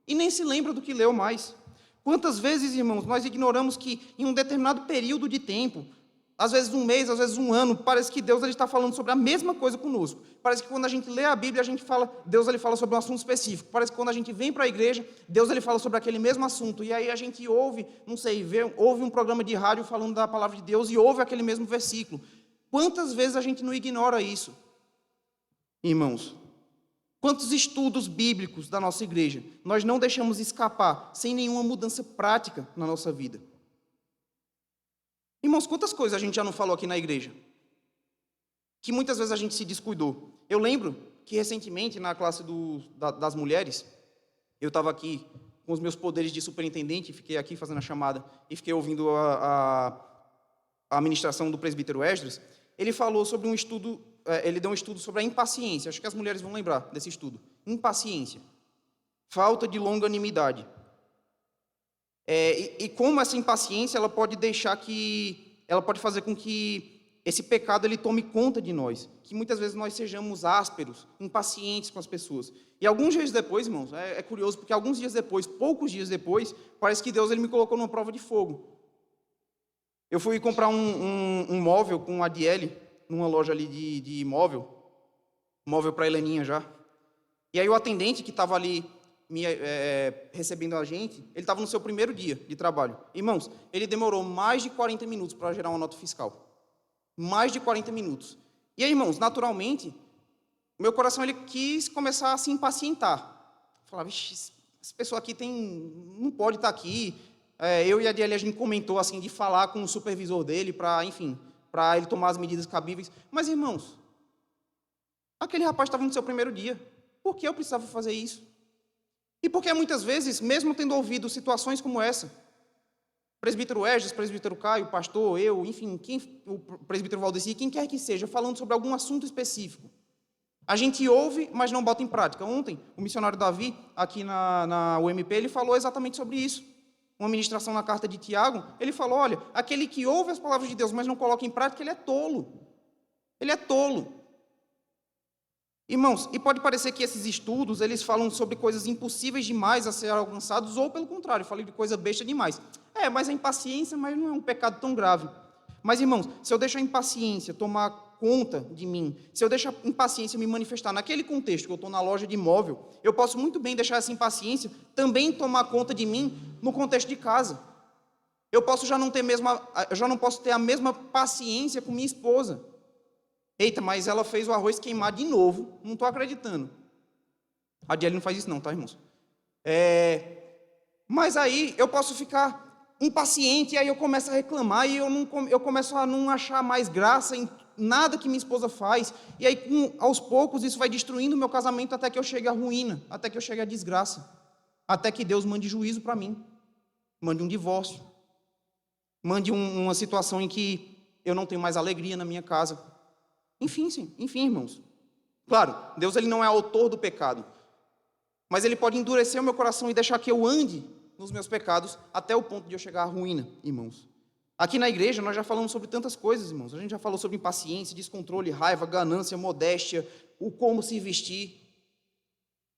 Speaker 4: E nem se lembra do que leu mais. Quantas vezes, irmãos, nós ignoramos que em um determinado período de tempo, às vezes um mês, às vezes um ano, parece que Deus ele está falando sobre a mesma coisa conosco. Parece que quando a gente lê a Bíblia, Deus ele fala sobre um assunto específico. Parece que quando a gente vem para a igreja, Deus ele fala sobre aquele mesmo assunto. E aí a gente ouve, não sei, ouve um programa de rádio falando da palavra de Deus e ouve aquele mesmo versículo. Quantas vezes a gente não ignora isso? Irmãos, quantos estudos bíblicos da nossa igreja nós não deixamos escapar sem nenhuma mudança prática na nossa vida? Irmãos, quantas coisas a gente já não falou aqui na igreja? Que muitas vezes a gente se descuidou. Eu lembro que recentemente, na classe das mulheres, eu estava aqui com os meus poderes de superintendente, fiquei aqui fazendo a chamada e fiquei ouvindo a ministração do presbítero Esdras. Ele falou sobre um estudo, ele deu um estudo sobre a impaciência. Acho que as mulheres vão lembrar desse estudo. Impaciência. Falta de longanimidade. E como essa impaciência ela pode fazer com que esse pecado ele tome conta de nós, que muitas vezes nós sejamos ásperos, impacientes com as pessoas. E alguns dias depois, irmãos, é curioso porque alguns dias depois, poucos dias depois, parece que Deus ele me colocou numa prova de fogo. Eu fui comprar um móvel com a Adiele numa loja ali de móvel para a Heleninha já. E aí o atendente que estava ali recebendo a gente, ele estava no seu primeiro dia de trabalho. Irmãos, ele demorou mais de 40 minutos para gerar uma nota fiscal. Mais de 40 minutos. E aí, irmãos, naturalmente, meu coração ele quis começar a se impacientar. Falar, vixe, essa pessoa aqui não pode estar aqui. Eu e a Adiele, a gente comentou assim, de falar com o supervisor dele para ele tomar as medidas cabíveis. Mas, irmãos, aquele rapaz estava no seu primeiro dia. Por que eu precisava fazer isso? E porque muitas vezes, mesmo tendo ouvido situações como essa, presbítero Esdras, presbítero Caio, pastor, eu, enfim, o presbítero Valdeci, quem quer que seja, falando sobre algum assunto específico, a gente ouve, mas não bota em prática. Ontem, o missionário Davi, aqui na UMP, ele falou exatamente sobre isso. Uma ministração na carta de Tiago, ele falou, olha, aquele que ouve as palavras de Deus, mas não coloca em prática, ele é tolo. Ele é tolo. Irmãos, e pode parecer que esses estudos, eles falam sobre coisas impossíveis demais a ser alcançados, ou pelo contrário, falam de coisa besta demais. Mas a impaciência não é um pecado tão grave. Mas, irmãos, se eu deixo a impaciência tomar conta de mim, se eu deixo a impaciência me manifestar naquele contexto que eu estou na loja de imóvel, eu posso muito bem deixar essa impaciência também tomar conta de mim no contexto de casa. Eu já não posso ter a mesma paciência com minha esposa. Eita, mas ela fez o arroz queimar de novo. Não estou acreditando. A Adiele não faz isso não, tá, irmãos? Mas aí eu posso ficar impaciente, e aí eu começo a reclamar, e eu começo a não achar mais graça em nada que minha esposa faz. E aí, aos poucos, isso vai destruindo o meu casamento até que eu chegue à ruína, até que eu chegue à desgraça. Até que Deus mande juízo para mim. Mande um divórcio. Mande uma situação em que eu não tenho mais alegria na minha casa. Enfim, irmãos. Claro, Deus ele não é autor do pecado, mas Ele pode endurecer o meu coração e deixar que eu ande nos meus pecados até o ponto de eu chegar à ruína, irmãos. Aqui na igreja nós já falamos sobre tantas coisas, irmãos. A gente já falou sobre impaciência, descontrole, raiva, ganância, modéstia, o como se vestir.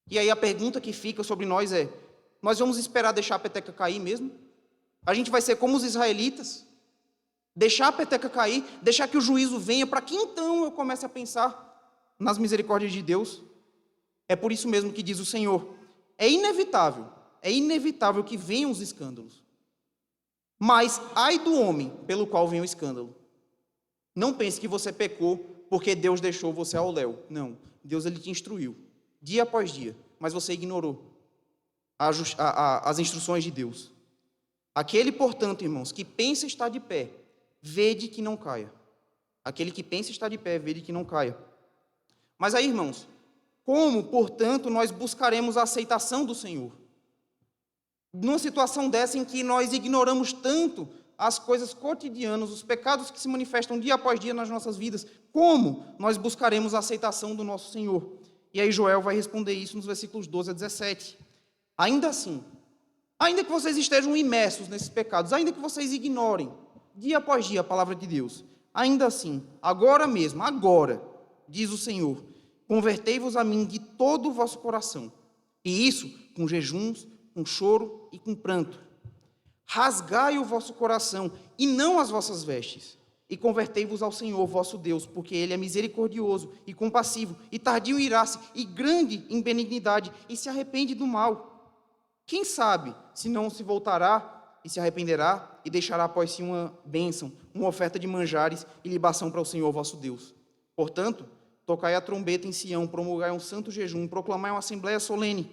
Speaker 4: E aí a pergunta que fica sobre nós é, nós vamos esperar deixar a peteca cair mesmo? A gente vai ser como os israelitas? Deixar a peteca cair, deixar que o juízo venha, para que então eu comece a pensar nas misericórdias de Deus? É por isso mesmo que diz o Senhor, é inevitável que venham os escândalos. Mas ai do homem pelo qual vem o escândalo. Não pense que você pecou porque Deus deixou você ao léu. Não, Deus ele te instruiu, dia após dia, mas você ignorou as instruções de Deus. Aquele, portanto, irmãos, que pensa estar de pé, vede que não caia. Aquele que pensa estar de pé, vede que não caia. Mas aí, irmãos, como, portanto, nós buscaremos a aceitação do Senhor? Numa situação dessa em que nós ignoramos tanto as coisas cotidianas, os pecados que se manifestam dia após dia nas nossas vidas, como nós buscaremos a aceitação do nosso Senhor? E aí Joel vai responder isso nos versículos 12 a 17. Ainda assim, ainda que vocês estejam imersos nesses pecados, ainda que vocês ignorem dia após dia a palavra de Deus, ainda assim, agora mesmo, agora, diz o Senhor, convertei-vos a mim de todo o vosso coração, e isso com jejuns, com choro e com pranto. Rasgai o vosso coração, e não as vossas vestes, e convertei-vos ao Senhor vosso Deus, porque Ele é misericordioso e compassivo, e tardio em irar-se, e grande em benignidade, e se arrepende do mal. Quem sabe se não se voltará e se arrependerá, e deixará após si uma bênção, uma oferta de manjares e libação para o Senhor vosso Deus. Portanto, tocai a trombeta em Sião, promulgai um santo jejum, proclamai uma assembleia solene,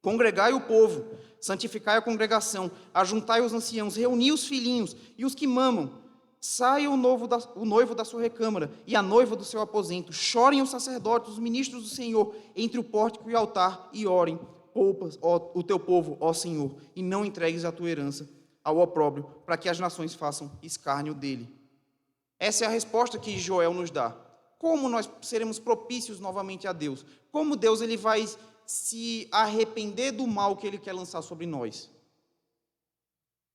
Speaker 4: congregai o povo, santificai a congregação, ajuntai os anciãos, reuni os filhinhos e os que mamam. Saia o noivo da sua recâmara e a noiva do seu aposento. Chorem os sacerdotes, os ministros do Senhor, entre o pórtico e o altar, e orem. Poupas o teu povo, ó Senhor, e não entregues a tua herança ao opróbrio, para que as nações façam escárnio dele. Essa é a resposta que Joel nos dá. Como nós seremos propícios novamente a Deus? Como Deus ele vai se arrepender do mal que Ele quer lançar sobre nós?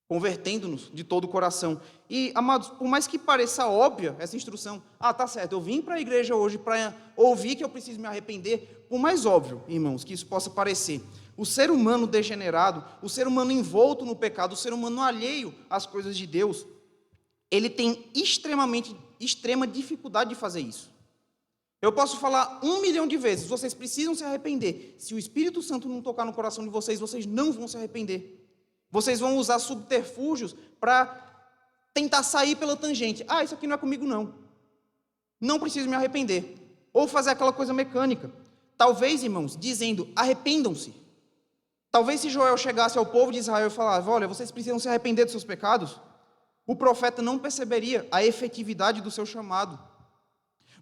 Speaker 4: Convertendo-nos de todo o coração. E, amados, por mais que pareça óbvia essa instrução, tá certo, eu vim para a igreja hoje para ouvir que eu preciso me arrepender, por mais óbvio, irmãos, que isso possa parecer, o ser humano degenerado, o ser humano envolto no pecado, o ser humano alheio às coisas de Deus, ele tem extrema dificuldade de fazer isso. Eu posso falar 1 milhão de vezes, vocês precisam se arrepender. Se o Espírito Santo não tocar no coração de vocês, vocês não vão se arrepender. Vocês vão usar subterfúgios para tentar sair pela tangente. Isso aqui não é comigo, não. Não preciso me arrepender. Ou fazer aquela coisa mecânica. Talvez, irmãos, dizendo, arrependam-se. Talvez se Joel chegasse ao povo de Israel e falasse, olha, vocês precisam se arrepender dos seus pecados, o profeta não perceberia a efetividade do seu chamado.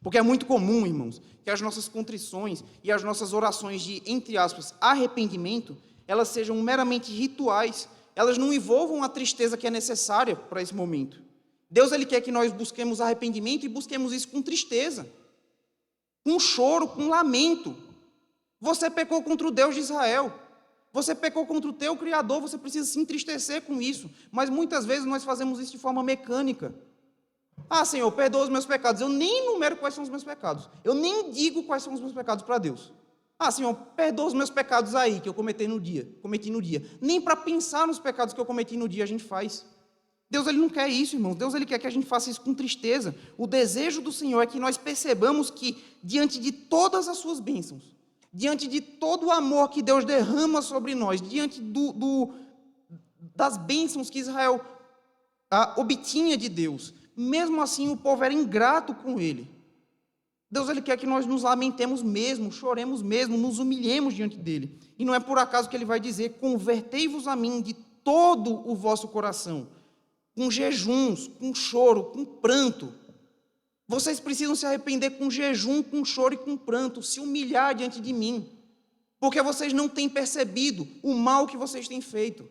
Speaker 4: Porque é muito comum, irmãos, que as nossas contrições e as nossas orações de, entre aspas, arrependimento, elas sejam meramente rituais, elas não envolvam a tristeza que é necessária para esse momento. Deus ele quer que nós busquemos arrependimento e busquemos isso com tristeza, com choro, com lamento. Você pecou contra o Deus de Israel, você pecou contra o teu Criador, você precisa se entristecer com isso, mas muitas vezes nós fazemos isso de forma mecânica. Senhor, perdoa os meus pecados. Eu nem enumero quais são os meus pecados, eu nem digo quais são os meus pecados para Deus. Senhor, perdoa os meus pecados aí, que eu cometi no dia. Nem para pensar nos pecados que eu cometi no dia a gente faz. Deus ele não quer isso, irmãos. Deus ele quer que a gente faça isso com tristeza. O desejo do Senhor é que nós percebamos que, diante de todas as suas bênçãos, diante de todo o amor que Deus derrama sobre nós, diante das bênçãos que Israel obtinha de Deus, mesmo assim o povo era ingrato com ele. Deus ele quer que nós nos lamentemos mesmo, choremos mesmo, nos humilhemos diante dele. E não é por acaso que ele vai dizer, convertei-vos a mim de todo o vosso coração, com jejuns, com choro, com pranto. Vocês precisam se arrepender com jejum, com choro e com pranto, se humilhar diante de mim, porque vocês não têm percebido o mal que vocês têm feito.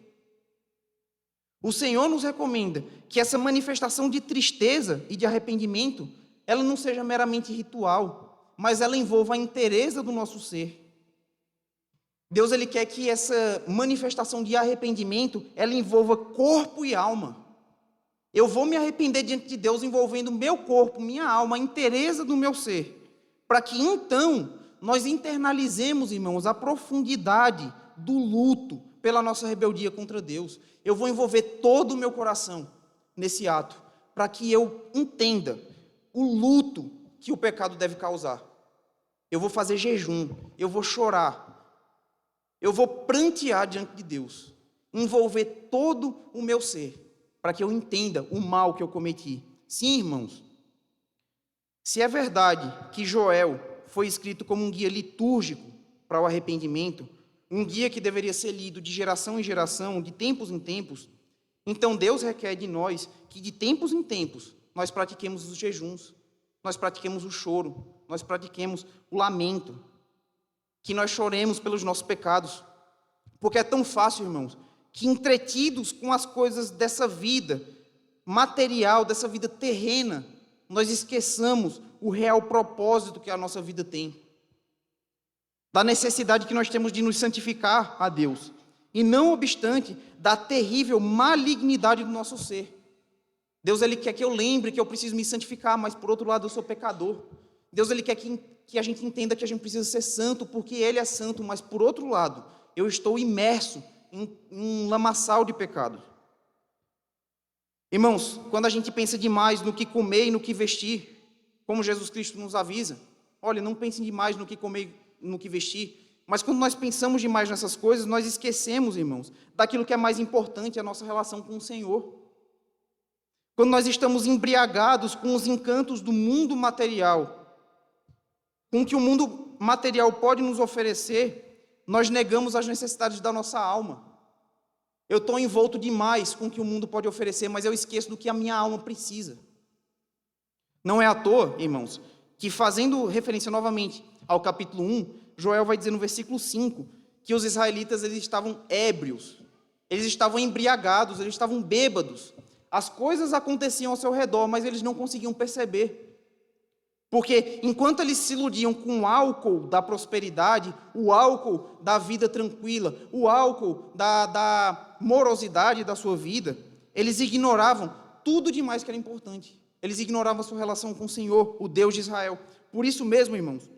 Speaker 4: O Senhor nos recomenda que essa manifestação de tristeza e de arrependimento ela não seja meramente ritual, mas ela envolva a inteireza do nosso ser. Deus ele quer que essa manifestação de arrependimento, ela envolva corpo e alma. Eu vou me arrepender diante de Deus envolvendo meu corpo, minha alma, a inteireza do meu ser, para que então nós internalizemos, irmãos, a profundidade do luto pela nossa rebeldia contra Deus. Eu vou envolver todo o meu coração nesse ato, para que eu entenda o luto que o pecado deve causar. Eu vou fazer jejum, eu vou chorar, eu vou prantear diante de Deus, envolver todo o meu ser, para que eu entenda o mal que eu cometi. Sim, irmãos, se é verdade que Joel foi escrito como um guia litúrgico para o arrependimento, um guia que deveria ser lido de geração em geração, de tempos em tempos, então Deus requer de nós que de tempos em tempos nós pratiquemos os jejuns, nós pratiquemos o choro, nós pratiquemos o lamento, que nós choremos pelos nossos pecados, porque é tão fácil, irmãos, que entretidos com as coisas dessa vida material, dessa vida terrena, nós esqueçamos o real propósito que a nossa vida tem, da necessidade que nós temos de nos santificar a Deus, e não obstante da terrível malignidade do nosso ser. Deus ele quer que eu lembre que eu preciso me santificar, mas por outro lado eu sou pecador. Deus ele quer que a gente entenda que a gente precisa ser santo, porque Ele é santo, mas por outro lado eu estou imerso em um lamaçal de pecado. Irmãos, quando a gente pensa demais no que comer e no que vestir, como Jesus Cristo nos avisa, olha, não pensem demais no que comer e no que vestir, mas quando nós pensamos demais nessas coisas, nós esquecemos, irmãos, daquilo que é mais importante, a nossa relação com o Senhor. Quando nós estamos embriagados com os encantos do mundo material, com o que o mundo material pode nos oferecer, nós negamos as necessidades da nossa alma. Eu estou envolto demais com o que o mundo pode oferecer, mas eu esqueço do que a minha alma precisa. Não é à toa, irmãos, que fazendo referência novamente ao capítulo 1, Joel vai dizer no versículo 5, que os israelitas eles estavam ébrios, eles estavam embriagados, eles estavam bêbados. As coisas aconteciam ao seu redor, mas eles não conseguiam perceber. Porque enquanto eles se iludiam com o álcool da prosperidade, o álcool da vida tranquila, o álcool da morosidade da sua vida, eles ignoravam tudo demais que era importante. Eles ignoravam a sua relação com o Senhor, o Deus de Israel. Por isso mesmo, irmãos,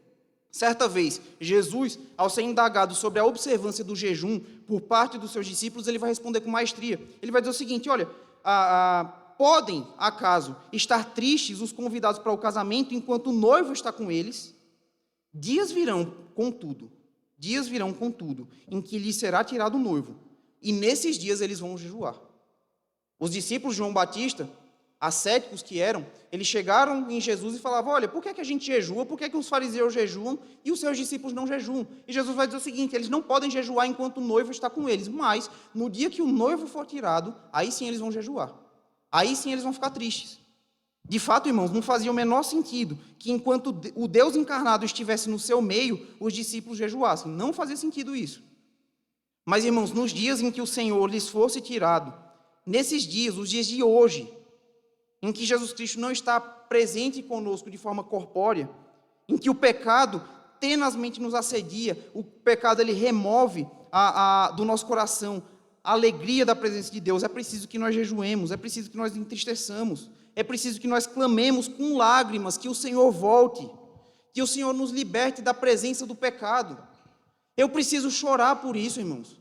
Speaker 4: certa vez, Jesus, ao ser indagado sobre a observância do jejum por parte dos seus discípulos, ele vai responder com maestria. Ele vai dizer o seguinte, olha, podem, acaso, estar tristes os convidados para o casamento enquanto o noivo está com eles? Dias virão, contudo, em que lhes será tirado o noivo, e nesses dias eles vão jejuar. Os discípulos de João Batista, ascéticos que eram, eles chegaram em Jesus e falavam, olha, por que a gente jejua? Por que os fariseus jejuam e os seus discípulos não jejuam? E Jesus vai dizer o seguinte, eles não podem jejuar enquanto o noivo está com eles, mas no dia que o noivo for tirado, aí sim eles vão jejuar. Aí sim eles vão ficar tristes. De fato, irmãos, não fazia o menor sentido que enquanto o Deus encarnado estivesse no seu meio, os discípulos jejuassem. Não fazia sentido isso. Mas, irmãos, nos dias em que o Senhor lhes fosse tirado, nesses dias, os dias de hoje, em que Jesus Cristo não está presente conosco de forma corpórea, em que o pecado tenazmente nos assedia, o pecado ele remove do nosso coração a alegria da presença de Deus, é preciso que nós jejuemos, é preciso que nós entristeçamos, é preciso que nós clamemos com lágrimas que o Senhor volte, que o Senhor nos liberte da presença do pecado. Eu preciso chorar por isso, irmãos.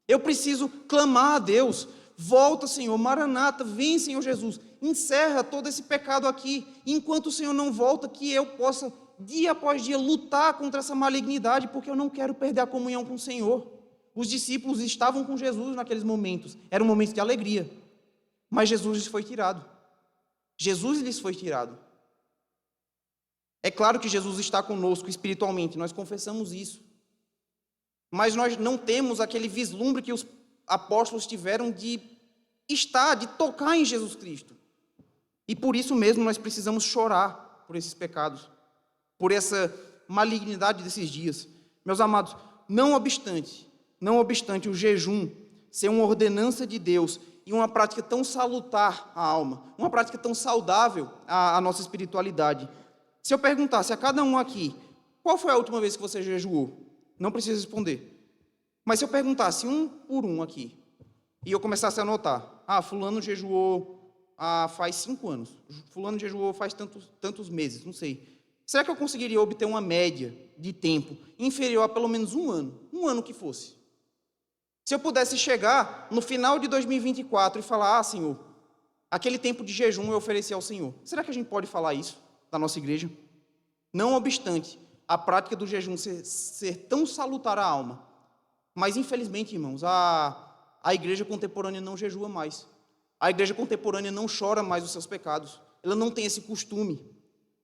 Speaker 4: Eu preciso clamar a Deus. Volta, Senhor, Maranata, vem, Senhor Jesus, encerra todo esse pecado aqui, enquanto o Senhor não volta, que eu possa, dia após dia, lutar contra essa malignidade, porque eu não quero perder a comunhão com o Senhor. Os discípulos estavam com Jesus naqueles momentos, era um momento de alegria, mas Jesus lhes foi tirado. Jesus lhes foi tirado. É claro que Jesus está conosco espiritualmente, nós confessamos isso, mas nós não temos aquele vislumbre que os apóstolos tiveram de tocar em Jesus Cristo. E por isso mesmo nós precisamos chorar por esses pecados, por essa malignidade desses dias. Meus amados, não obstante o jejum ser uma ordenança de Deus e uma prática tão salutar à alma, uma prática tão saudável à nossa espiritualidade. Se eu perguntasse a cada um aqui, qual foi a última vez que você jejuou? Não precisa responder. Mas se eu perguntasse um por um aqui, e eu começasse a anotar, fulano jejuou faz 5 anos, fulano jejuou faz tantos meses, não sei. Será que eu conseguiria obter uma média de tempo inferior a pelo menos um ano que fosse? Se eu pudesse chegar no final de 2024 e falar, Senhor, aquele tempo de jejum eu ofereci ao Senhor, será que a gente pode falar isso da nossa igreja? Não obstante a prática do jejum ser tão salutar à alma, mas infelizmente, irmãos, a igreja contemporânea não jejua mais. A igreja contemporânea não chora mais os seus pecados. Ela não tem esse costume.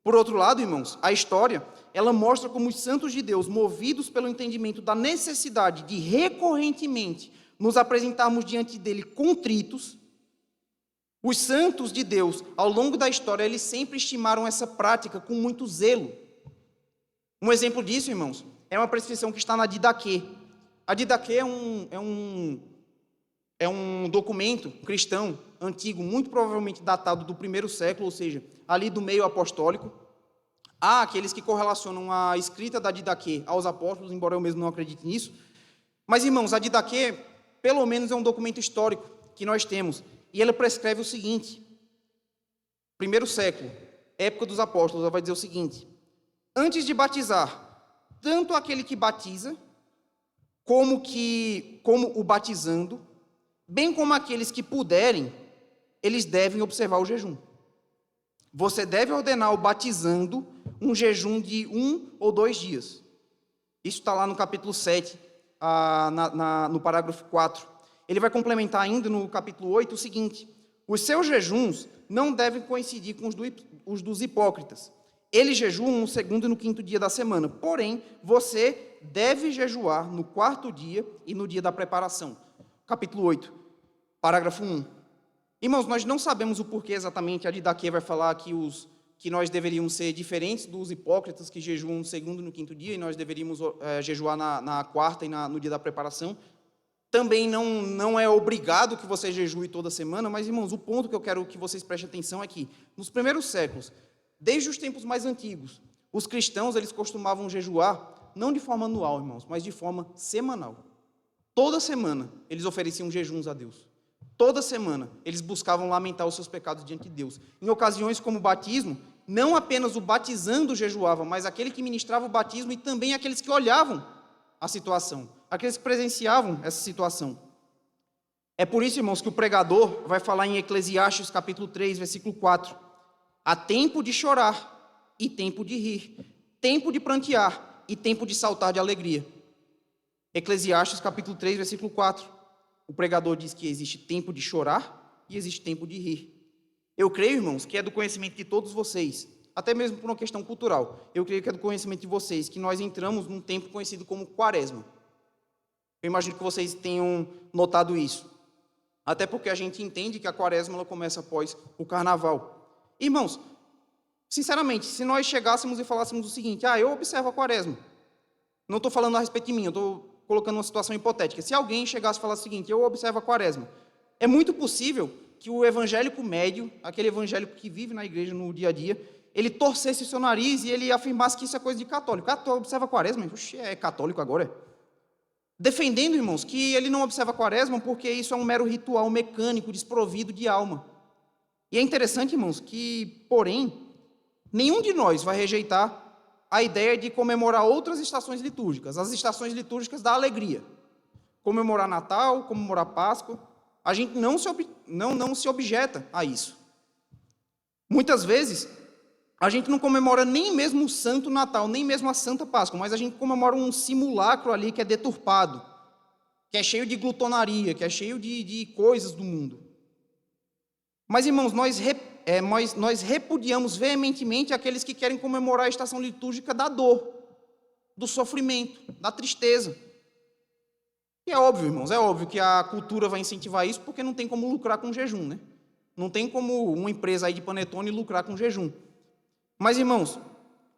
Speaker 4: Por outro lado, irmãos, a história, ela mostra como os santos de Deus, movidos pelo entendimento da necessidade de recorrentemente nos apresentarmos diante dele contritos, os santos de Deus, ao longo da história, eles sempre estimaram essa prática com muito zelo. Um exemplo disso, irmãos, é uma prescrição que está na Didaquê. A Didaquê é um documento cristão antigo, muito provavelmente datado do 1º século, ou seja, ali do meio apostólico. Há aqueles que correlacionam a escrita da Didaquê aos apóstolos, embora eu mesmo não acredite nisso. Mas, irmãos, a Didaquê, pelo menos, é um documento histórico que nós temos. E ela prescreve o seguinte, 1º século, época dos apóstolos, ela vai dizer o seguinte: antes de batizar, tanto aquele que batiza, como o batizando, bem como aqueles que puderem, eles devem observar o jejum. Você deve ordenar ao batizando um jejum de 1 ou 2 dias. Isso está lá no capítulo 7, no parágrafo 4. Ele vai complementar ainda no capítulo 8 o seguinte: os seus jejuns não devem coincidir com os dos hipócritas. Eles jejuam no 2º e no 5º dia da semana. Porém, você deve jejuar no 4º dia e no dia da preparação. Capítulo 8, parágrafo 1. Irmãos, nós não sabemos o porquê exatamente. A Didaquê vai falar que nós deveríamos ser diferentes dos hipócritas que jejuam no 2º e no 5º dia, e nós deveríamos jejuar na 4ª e no dia da preparação. Também não é obrigado que você jejue toda semana, mas, irmãos, o ponto que eu quero que vocês prestem atenção é que, nos primeiros séculos, desde os tempos mais antigos, os cristãos eles costumavam jejuar, não de forma anual, irmãos, mas de forma semanal. Toda semana eles ofereciam jejuns a Deus. Toda semana eles buscavam lamentar os seus pecados diante de Deus. Em ocasiões como o batismo, não apenas o batizando jejuava, mas aquele que ministrava o batismo e também aqueles que olhavam a situação, aqueles que presenciavam essa situação. É por isso, irmãos, que o pregador vai falar em Eclesiastes capítulo 3, versículo 4. Há tempo de chorar e tempo de rir, tempo de prantear e tempo de saltar de alegria. Eclesiastes capítulo 3, versículo 4. O pregador diz que existe tempo de chorar e existe tempo de rir. Eu creio, irmãos, que é do conhecimento de todos vocês, até mesmo por uma questão cultural, eu creio que é do conhecimento de vocês, que nós entramos num tempo conhecido como Quaresma. Eu imagino que vocês tenham notado isso. Até porque a gente entende que a Quaresma ela começa após o Carnaval. Irmãos, sinceramente, se nós chegássemos e falássemos o seguinte: eu observo a Quaresma. Não estou falando a respeito de mim, eu estou colocando uma situação hipotética. Se alguém chegasse e falasse o seguinte: eu observo a Quaresma, é muito possível que o evangélico médio, aquele evangélico que vive na igreja no dia a dia, ele torcesse o seu nariz e ele afirmasse que isso é coisa de católico. Tu observa a Quaresma? Puxa, é católico agora? Defendendo, irmãos, que ele não observa a Quaresma porque isso é um mero ritual mecânico, desprovido de alma. E é interessante, irmãos, que, porém, nenhum de nós vai rejeitar a ideia de comemorar outras estações litúrgicas, as estações litúrgicas da alegria. Comemorar Natal, comemorar Páscoa, a gente não se objeta a isso. Muitas vezes, a gente não comemora nem mesmo o Santo Natal, nem mesmo a Santa Páscoa, mas a gente comemora um simulacro ali que é deturpado, que é cheio de glutonaria, que é cheio de coisas do mundo. Mas, irmãos, nós repudiamos veementemente aqueles que querem comemorar a estação litúrgica da dor, do sofrimento, da tristeza. E é óbvio, irmãos, é óbvio que a cultura vai incentivar isso porque não tem como lucrar com jejum, né? Não tem como uma empresa aí de panetone lucrar com jejum. Mas, irmãos,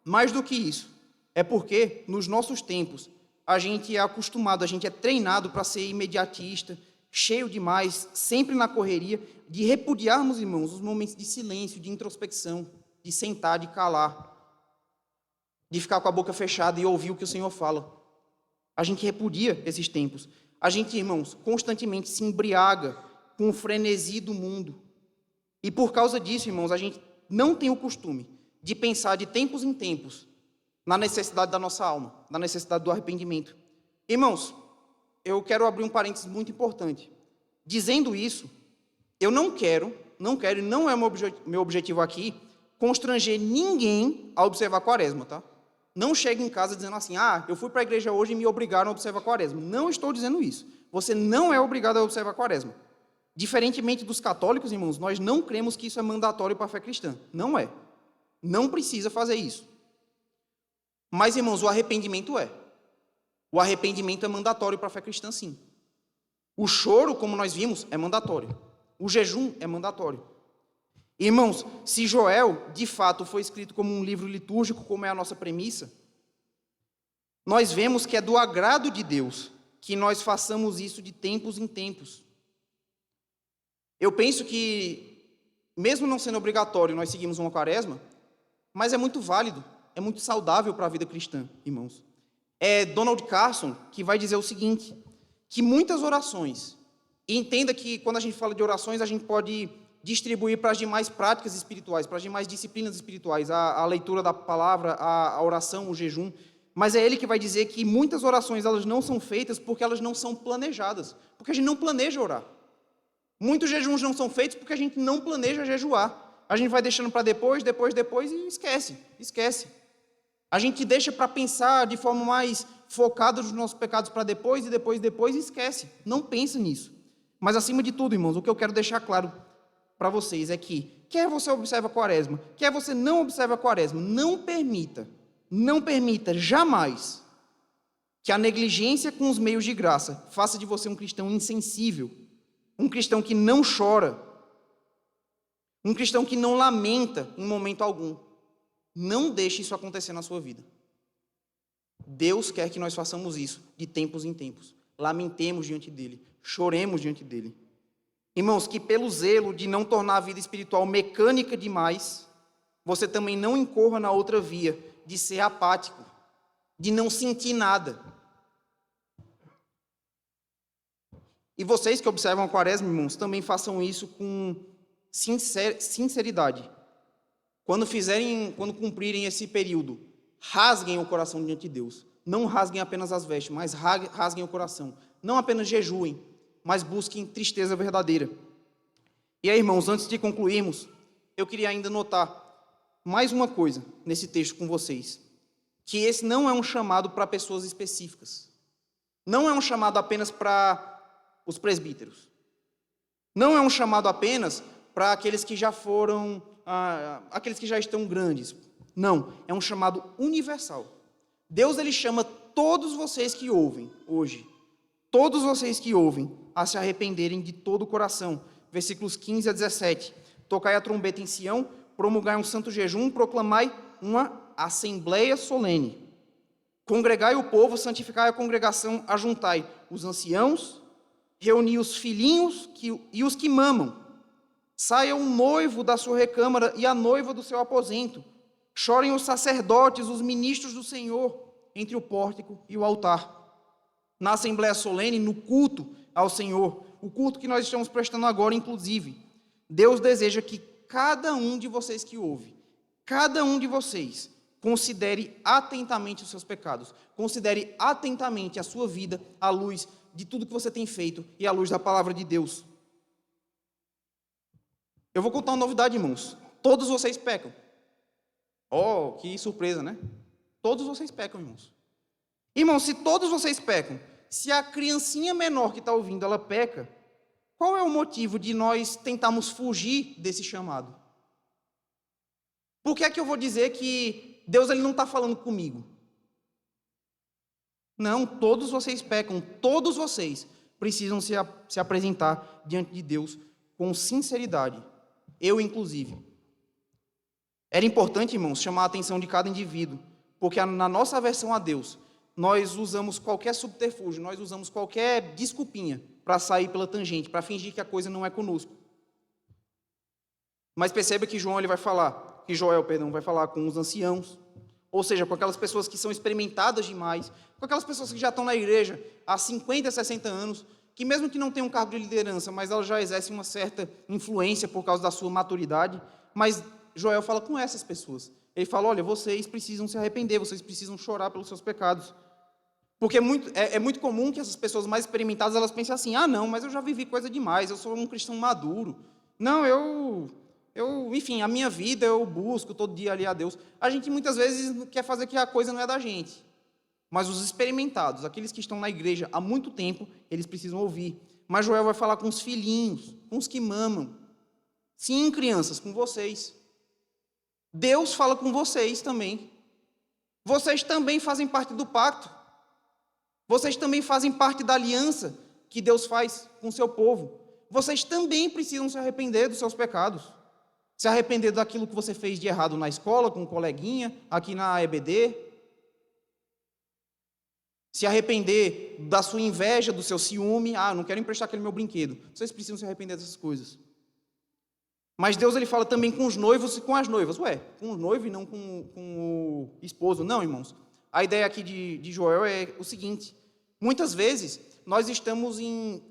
Speaker 4: mais do que isso, é porque nos nossos tempos a gente é acostumado, a gente é treinado para ser imediatista, cheio demais, sempre na correria, de repudiarmos, irmãos, os momentos de silêncio, de introspecção, de sentar, de calar, de ficar com a boca fechada e ouvir o que o Senhor fala. A gente repudia esses tempos. A gente, irmãos, constantemente se embriaga com o frenesi do mundo. E por causa disso, irmãos, a gente não tem o costume de pensar de tempos em tempos na necessidade da nossa alma, na necessidade do arrependimento. Irmãos, eu quero abrir um parênteses muito importante. Dizendo isso, eu não quero, e não é meu objetivo aqui, constranger ninguém a observar a Quaresma, tá? Não chegue em casa dizendo assim: eu fui para a igreja hoje e me obrigaram a observar a Quaresma. Não estou dizendo isso. Você não é obrigado a observar a Quaresma. Diferentemente dos católicos, irmãos, nós não cremos que isso é mandatório para a fé cristã. Não é. Não precisa fazer isso. Mas, irmãos, o arrependimento é. O arrependimento é mandatório para a fé cristã, sim. O choro, como nós vimos, é mandatório. O jejum é mandatório. Irmãos, se Joel, de fato, foi escrito como um livro litúrgico, como é a nossa premissa, nós vemos que é do agrado de Deus que nós façamos isso de tempos em tempos. Eu penso que, mesmo não sendo obrigatório, nós seguimos uma Quaresma, mas é muito válido, é muito saudável para a vida cristã, irmãos. É Donald Carson que vai dizer o seguinte, que muitas orações, e entenda que quando a gente fala de orações, a gente pode distribuir para as demais práticas espirituais, para as demais disciplinas espirituais, a leitura da palavra, a oração, o jejum, mas é ele que vai dizer que muitas orações elas não são feitas porque elas não são planejadas, porque a gente não planeja orar. Muitos jejuns não são feitos porque a gente não planeja jejuar. A gente vai deixando para depois e esquece. A gente deixa para pensar de forma mais focada nos nossos pecados para depois e esquece. Não pensa nisso. Mas acima de tudo, irmãos, o que eu quero deixar claro para vocês é que, quer você observe a quaresma, quer você não observe a quaresma, não permita jamais que a negligência com os meios de graça faça de você um cristão insensível, um cristão que não chora, um cristão que não lamenta em momento algum. Não deixe isso acontecer na sua vida. Deus quer que nós façamos isso de tempos em tempos. Lamentemos diante dele, choremos diante dele. Irmãos, que pelo zelo de não tornar a vida espiritual mecânica demais, você também não incorra na outra via de ser apático, de não sentir nada. E vocês que observam a quaresma, irmãos, também façam isso com sinceridade. Quando cumprirem esse período, rasguem o coração diante de Deus. Não rasguem apenas as vestes, mas rasguem o coração. Não apenas jejuem, mas busquem tristeza verdadeira. E aí, irmãos, antes de concluirmos, eu queria ainda notar mais uma coisa nesse texto com vocês, que esse não é um chamado para pessoas específicas. Não é um chamado apenas para os presbíteros. Não é um chamado apenas para aqueles que já foram, aqueles que já estão grandes. Não, é um chamado universal. Deus, ele chama todos vocês que ouvem hoje, todos vocês que ouvem, a se arrependerem de todo o coração. Versículos 15 a 17. Tocai a trombeta em Sião, promulgai um santo jejum, proclamai uma assembleia solene. Congregai o povo, santificai a congregação, ajuntai os anciãos, reuni os filhinhos e os que mamam. Saia o noivo da sua recâmara e a noiva do seu aposento. Chorem os sacerdotes, os ministros do Senhor, entre o pórtico e o altar. Na assembleia solene, no culto ao Senhor, o culto que nós estamos prestando agora, inclusive, Deus deseja que cada um de vocês que ouve, cada um de vocês, considere atentamente os seus pecados, considere atentamente a sua vida à luz de tudo que você tem feito e à luz da palavra de Deus. Eu vou contar uma novidade, irmãos. Todos vocês pecam. Oh, que surpresa, né? Todos vocês pecam, irmãos. Irmãos, se todos vocês pecam, se a criancinha menor que está ouvindo, ela peca, qual é o motivo de nós tentarmos fugir desse chamado? Por que é que eu vou dizer que Deus ele não está falando comigo? Não, todos vocês pecam, todos vocês precisam se apresentar diante de Deus com sinceridade. Eu, inclusive. Era importante, irmãos, chamar a atenção de cada indivíduo, porque na nossa aversão a Deus, nós usamos qualquer subterfúgio, nós usamos qualquer desculpinha para sair pela tangente, para fingir que a coisa não é conosco. Mas perceba que Joel vai falar com os anciãos, ou seja, com aquelas pessoas que são experimentadas demais, com aquelas pessoas que já estão na igreja há 50, 60 anos, que mesmo que não tenham um cargo de liderança, mas elas já exercem uma certa influência por causa da sua maturidade, mas Joel fala com essas pessoas. Ele fala, olha, vocês precisam se arrepender, vocês precisam chorar pelos seus pecados. Porque é muito comum que essas pessoas mais experimentadas, elas pensem assim, não, mas eu já vivi coisa demais, eu sou um cristão maduro. Não, enfim, a minha vida eu busco todo dia ali a Deus. A gente muitas vezes quer fazer que a coisa não é da gente. Mas os experimentados, aqueles que estão na igreja há muito tempo, eles precisam ouvir. Mas Joel vai falar com os filhinhos, com os que mamam. Sim, crianças, com vocês. Deus fala com vocês também. Vocês também fazem parte do pacto. Vocês também fazem parte da aliança que Deus faz com o seu povo. Vocês também precisam se arrepender dos seus pecados. Se arrepender daquilo que você fez de errado na escola, com um coleguinha, aqui na EBD. Se arrepender da sua inveja, do seu ciúme. Não quero emprestar aquele meu brinquedo. Vocês precisam se arrepender dessas coisas. Mas Deus ele fala também com os noivos e com as noivas. Com o noivo e não com o esposo. Não, irmãos. A ideia aqui de Joel é o seguinte. Muitas vezes, nós estamos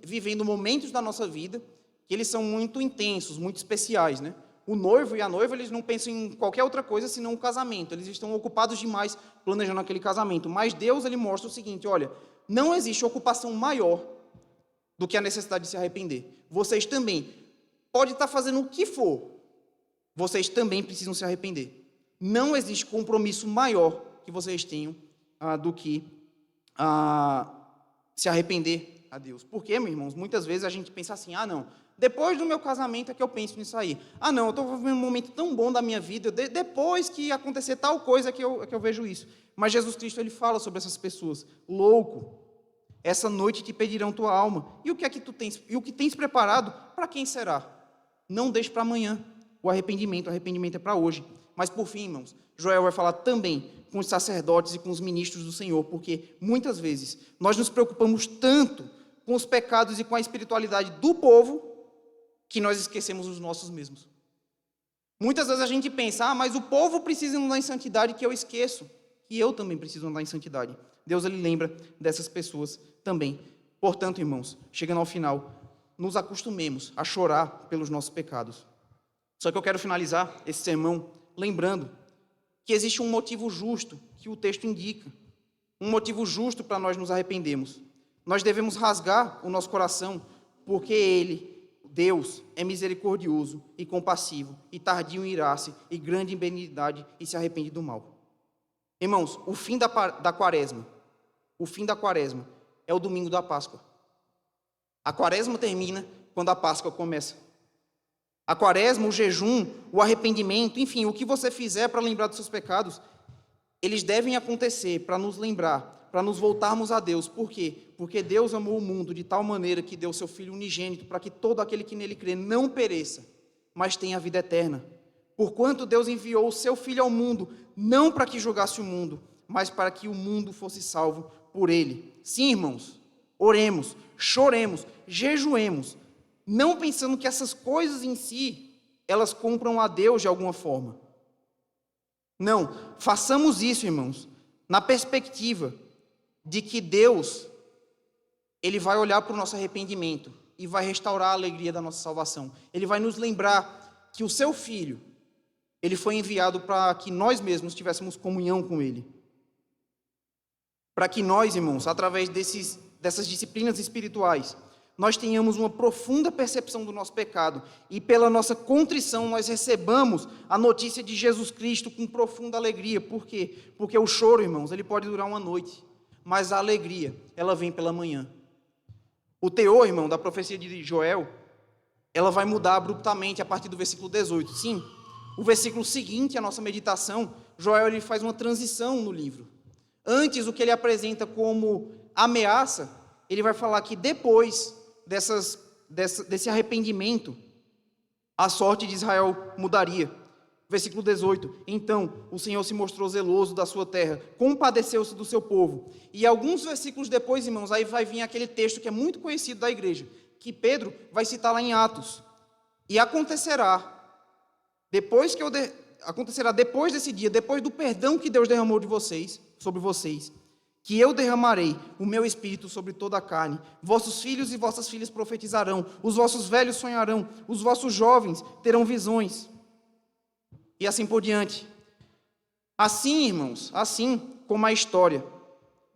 Speaker 4: vivendo momentos da nossa vida que eles são muito intensos, muito especiais, né? O noivo e a noiva, eles não pensam em qualquer outra coisa senão o casamento. Eles estão ocupados demais planejando aquele casamento. Mas Deus, ele mostra o seguinte, olha, não existe ocupação maior do que a necessidade de se arrepender. Vocês também, pode estar fazendo o que for, vocês também precisam se arrepender. Não existe compromisso maior que vocês tenham do que se arrepender a Deus. Porque, meus irmãos, muitas vezes a gente pensa assim, não, depois do meu casamento é que eu penso nisso aí. Não, eu estou vivendo um momento tão bom da minha vida, depois que acontecer tal coisa é que eu vejo isso. Mas Jesus Cristo, ele fala sobre essas pessoas. Louco, essa noite te pedirão tua alma. E o que é que tu tens? E o que tens preparado, para quem será? Não deixe para amanhã o arrependimento é para hoje. Mas por fim, irmãos, Joel vai falar também com os sacerdotes e com os ministros do Senhor, porque muitas vezes nós nos preocupamos tanto com os pecados e com a espiritualidade do povo, que nós esquecemos os nossos mesmos. Muitas vezes a gente pensa, mas o povo precisa andar em santidade, que eu esqueço, que eu também preciso andar em santidade. Deus, ele lembra dessas pessoas também. Portanto, irmãos, chegando ao final, nos acostumemos a chorar pelos nossos pecados. Só que eu quero finalizar esse sermão lembrando que existe um motivo justo que o texto indica, um motivo justo para nós nos arrependermos. Nós devemos rasgar o nosso coração, porque Ele, Deus, é misericordioso e compassivo, e tardio em irar-se, e grande em benignidade, e se arrepende do mal. Irmãos, o fim da quaresma é o domingo da Páscoa. A quaresma termina quando a Páscoa começa. A quaresma, o jejum, o arrependimento, enfim, o que você fizer para lembrar dos seus pecados, eles devem acontecer para nos lembrar, para nos voltarmos a Deus. Por quê? Porque Deus amou o mundo de tal maneira que deu seu Filho unigênito para que todo aquele que nele crê não pereça, mas tenha a vida eterna. Porquanto Deus enviou o seu Filho ao mundo, não para que julgasse o mundo, mas para que o mundo fosse salvo por ele. Sim, irmãos, oremos, choremos, jejuemos, não pensando que essas coisas em si, elas compram a Deus de alguma forma. Não, façamos isso, irmãos, na perspectiva de que Deus, Ele vai olhar para o nosso arrependimento e vai restaurar a alegria da nossa salvação. Ele vai nos lembrar que o seu Filho, Ele foi enviado para que nós mesmos tivéssemos comunhão com Ele. Para que nós, irmãos, através dessas disciplinas espirituais, nós tenhamos uma profunda percepção do nosso pecado e pela nossa contrição nós recebamos a notícia de Jesus Cristo com profunda alegria. Por quê? Porque o choro, irmãos, ele pode durar uma noite, mas a alegria, ela vem pela manhã. O teor, irmão, da profecia de Joel, ela vai mudar abruptamente a partir do versículo 18. Sim, o versículo seguinte à nossa meditação, Joel ele faz uma transição no livro. Antes, o que ele apresenta como ameaça, ele vai falar que depois desse arrependimento, a sorte de Israel mudaria. Versículo 18, então o Senhor se mostrou zeloso da sua terra, compadeceu-se do seu povo. E alguns versículos depois, irmãos, aí vai vir aquele texto que é muito conhecido da igreja, que Pedro vai citar lá em Atos. E acontecerá depois desse dia, depois do perdão que Deus derramou sobre vocês, que eu derramarei o meu espírito sobre toda a carne. Vossos filhos e vossas filhas profetizarão, os vossos velhos sonharão, os vossos jovens terão visões. E assim por diante. Assim, irmãos, assim como a história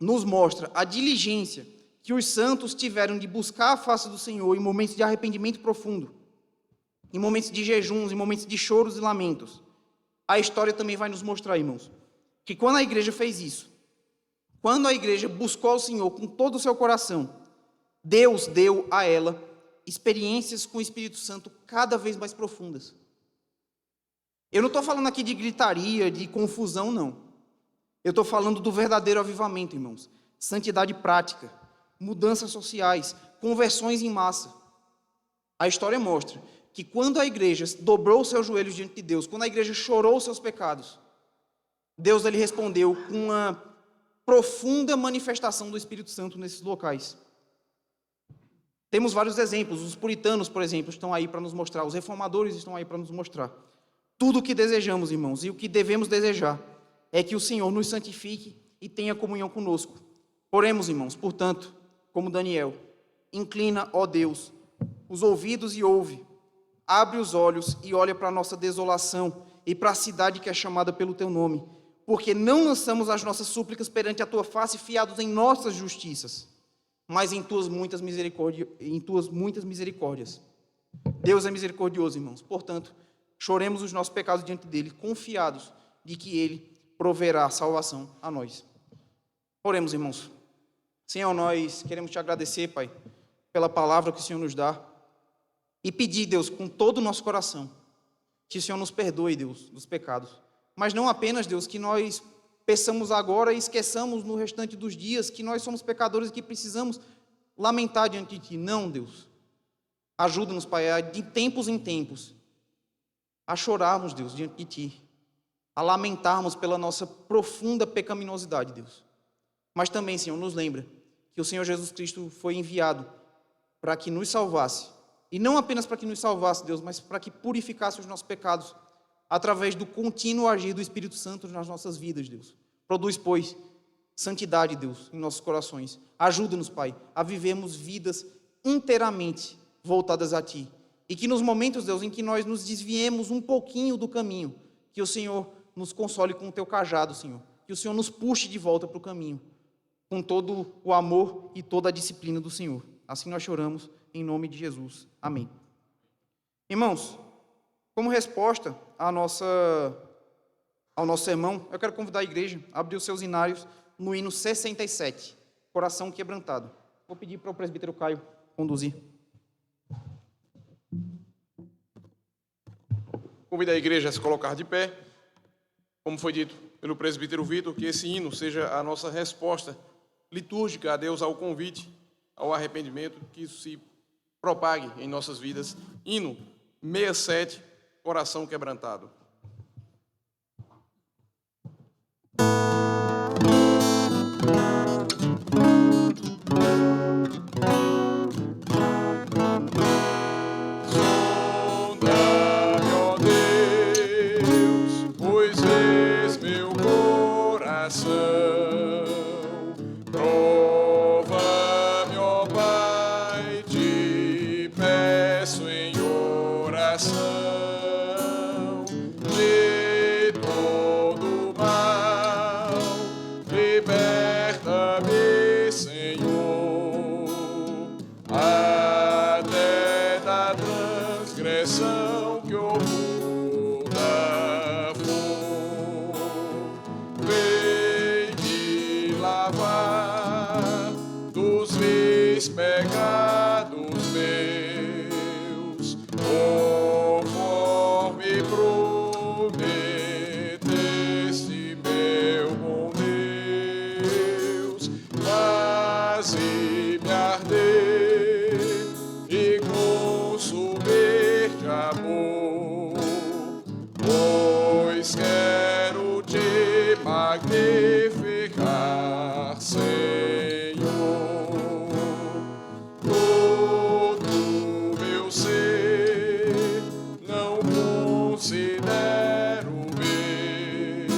Speaker 4: nos mostra a diligência que os santos tiveram de buscar a face do Senhor em momentos de arrependimento profundo, em momentos de jejuns, em momentos de choros e lamentos, a história também vai nos mostrar, irmãos, que quando a igreja fez isso, quando a igreja buscou ao Senhor com todo o seu coração, Deus deu a ela experiências com o Espírito Santo cada vez mais profundas. Eu não estou falando aqui de gritaria, de confusão, não. Eu estou falando do verdadeiro avivamento, irmãos. Santidade prática, mudanças sociais, conversões em massa. A história mostra que quando a igreja dobrou os seus joelhos diante de Deus, quando a igreja chorou os seus pecados, Deus ele respondeu com uma profunda manifestação do Espírito Santo nesses locais. Temos vários exemplos. Os puritanos, por exemplo, estão aí para nos mostrar. Os reformadores estão aí para nos mostrar. Tudo o que desejamos, irmãos, e o que devemos desejar é que o Senhor nos santifique e tenha comunhão conosco. Oremos, irmãos, portanto, como Daniel, inclina, ó Deus, os ouvidos e ouve, abre os olhos e olha para a nossa desolação e para a cidade que é chamada pelo teu nome, porque não lançamos as nossas súplicas perante a tua face fiados em nossas justiças, mas em tuas muitas misericórdias. Deus é misericordioso, irmãos. Portanto, choremos os nossos pecados diante dele, confiados de que ele proverá salvação a nós. Oremos, irmãos. Senhor, nós queremos te agradecer, Pai, pela palavra que o Senhor nos dá e pedir, Deus, com todo o nosso coração, que o Senhor nos perdoe, Deus, dos pecados. Mas não apenas, Deus, que nós peçamos agora e esqueçamos no restante dos dias que nós somos pecadores e que precisamos lamentar diante de Ti. Não, Deus. Ajuda-nos, Pai, de tempos em tempos, a chorarmos, Deus, diante de Ti, a lamentarmos pela nossa profunda pecaminosidade, Deus. Mas também, Senhor, nos lembra que o Senhor Jesus Cristo foi enviado para que nos salvasse. E não apenas para que nos salvasse, Deus, mas para que purificasse os nossos pecados através do contínuo agir do Espírito Santo nas nossas vidas, Deus. Produz, pois, santidade, Deus, em nossos corações. Ajuda-nos, Pai, a vivermos vidas inteiramente voltadas a Ti. E que nos momentos, Deus, em que nós nos desviemos um pouquinho do caminho, que o Senhor nos console com o Teu cajado, Senhor. Que o Senhor nos puxe de volta para o caminho, com todo o amor e toda a disciplina do Senhor. Assim nós choramos, em nome de Jesus. Amém. Irmãos, como resposta ao nosso sermão, eu quero convidar a igreja a abrir os seus hinários no hino 67, Coração Quebrantado. Vou pedir para o presbítero Caio conduzir.
Speaker 1: Convido a igreja a se colocar de pé. Como foi dito pelo presbítero Vitor, que esse hino seja a nossa resposta litúrgica a Deus, ao convite, ao arrependimento, que isso se propague em nossas vidas. Hino 67, Coração Quebrantado.
Speaker 5: Prova-me, ó Pai, te peço em oração, de todo mal, liberta-me, Senhor, até da transgressão que oculta for. Lavar dos meus pecados meus, conforme prometeste, meu bom Deus, faze-me arder e consumir de amor, pois quero te magnificar, Senhor. Todo meu ser não considero meu,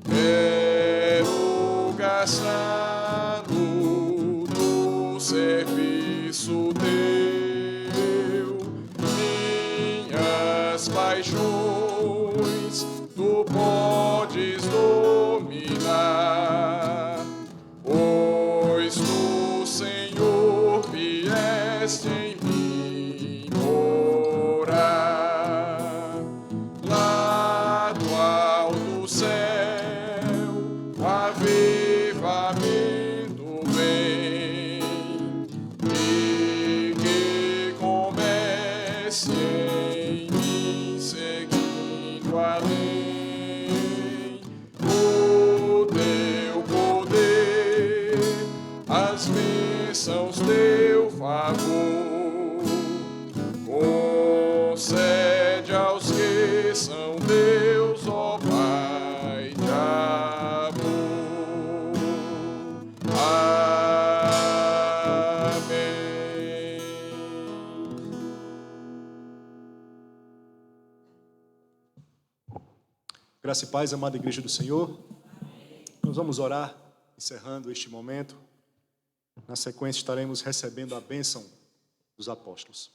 Speaker 5: quero gastar-no no serviço teu. Minhas paixões tu podes dominar, pois tu, Senhor, vieste em mim morar. Lá do alto céu o avivamento vem, e que comece em mim seguindo além o teu poder, as bênçãos teu favor, concede aos que são teus, ó Pai de amor. Amém.
Speaker 6: Graça e paz, amada igreja do Senhor. Nós vamos orar, encerrando este momento. Na sequência estaremos recebendo a bênção dos apóstolos.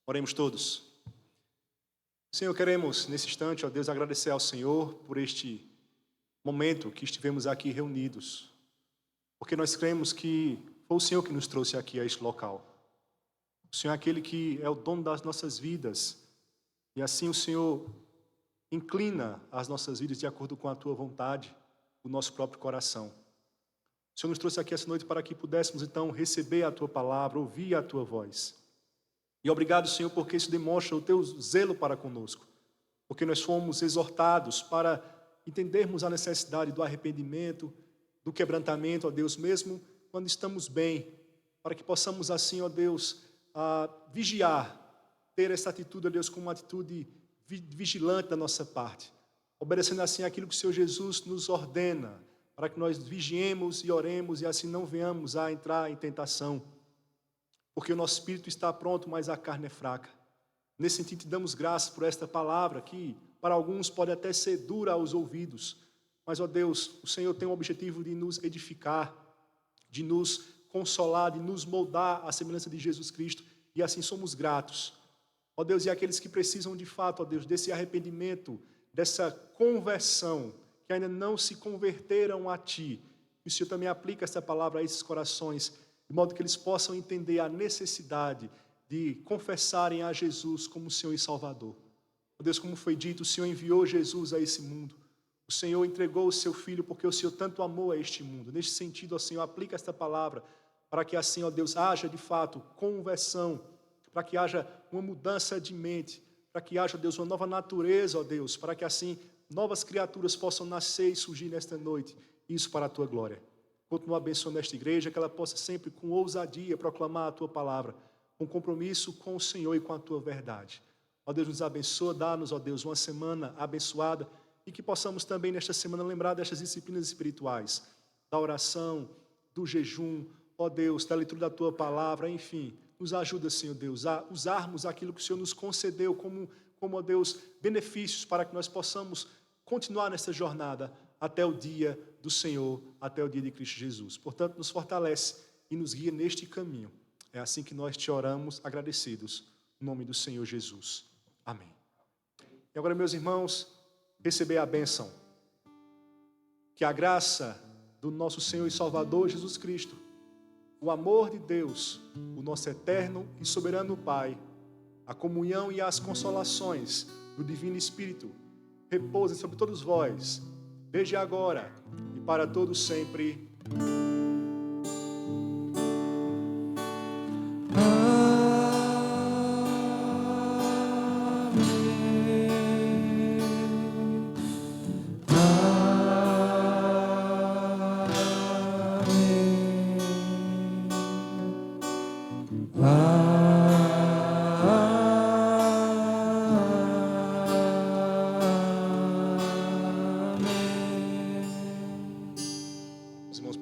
Speaker 6: Oremos todos. Senhor, queremos nesse instante, ó Deus, agradecer ao Senhor por este momento que estivemos aqui reunidos, porque nós cremos que Foi o Senhor que nos trouxe aqui a este local. O Senhor é aquele que é o dono das nossas vidas. E assim o Senhor inclina as nossas vidas de acordo com a tua vontade, o nosso próprio coração. O Senhor nos trouxe aqui essa noite para que pudéssemos então receber a tua palavra, ouvir a tua voz. E obrigado, Senhor, porque isso demonstra o teu zelo para conosco. Porque nós fomos exortados para entendermos a necessidade do arrependimento, do quebrantamento, ó Deus, mesmo quando estamos bem, para que possamos assim, ó Deus, vigiar, ter essa atitude, ó Deus, como uma atitude vigilante da nossa parte, obedecendo assim aquilo que o Senhor Jesus nos ordena, para que nós vigiemos e oremos e assim não venhamos a entrar em tentação, porque o nosso espírito está pronto, mas a carne é fraca. Nesse sentido, te damos graças por esta palavra que para alguns pode até ser dura aos ouvidos, mas, ó Deus, o Senhor tem o objetivo de nos edificar, de nos consolar, de nos moldar à semelhança de Jesus Cristo, e assim somos gratos. Ó Deus, e aqueles que precisam de fato, ó Deus, desse arrependimento, dessa conversão, que ainda não se converteram a Ti, que o Senhor também aplica essa palavra a esses corações, de modo que eles possam entender a necessidade de confessarem a Jesus como Senhor e Salvador. Ó Deus, como foi dito, o Senhor enviou Jesus a esse mundo. O Senhor entregou o seu Filho porque o Senhor tanto amou a este mundo. Neste sentido, ó Senhor, aplica esta palavra para que assim, ó Deus, haja de fato conversão, para que haja uma mudança de mente, para que haja, ó Deus, uma nova natureza, ó Deus, para que assim novas criaturas possam nascer e surgir nesta noite. Isso para a Tua glória. Continua abençoando esta igreja, que ela possa sempre com ousadia proclamar a Tua palavra, com compromisso com o Senhor e com a Tua verdade. Ó Deus, nos abençoa, dá-nos, ó Deus, uma semana abençoada e que possamos também nesta semana lembrar destas disciplinas espirituais, da oração, do jejum, ó Deus, da leitura da Tua palavra, enfim, nos ajuda, Senhor Deus, a usarmos aquilo que o Senhor nos concedeu como, ó Deus, benefícios para que nós possamos continuar nesta jornada até o dia do Senhor, até o dia de Cristo Jesus. Portanto, nos fortalece e nos guia neste caminho. É assim que nós te oramos, agradecidos, no nome do Senhor Jesus. Amém. E agora, meus irmãos, receber a bênção. Que a graça do nosso Senhor e Salvador Jesus Cristo, o amor de Deus, o nosso eterno e soberano Pai, a comunhão e as consolações do Divino Espírito repousem sobre todos vós, desde agora e para todos sempre.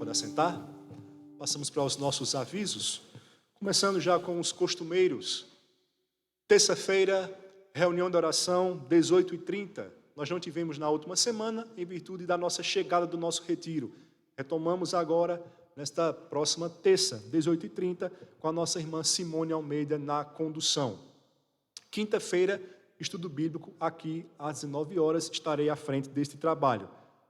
Speaker 6: Assentar, passamos para os nossos avisos, começando já com os costumeiros. Terça-feira, reunião de oração, 18h30. Nós não tivemos na última semana, em virtude da nossa chegada do nosso retiro. Retomamos agora, nesta próxima terça, 18h30, com a nossa irmã Simone Almeida na condução. Quinta-feira, estudo bíblico, aqui às 19 horas, estarei à frente deste trabalho.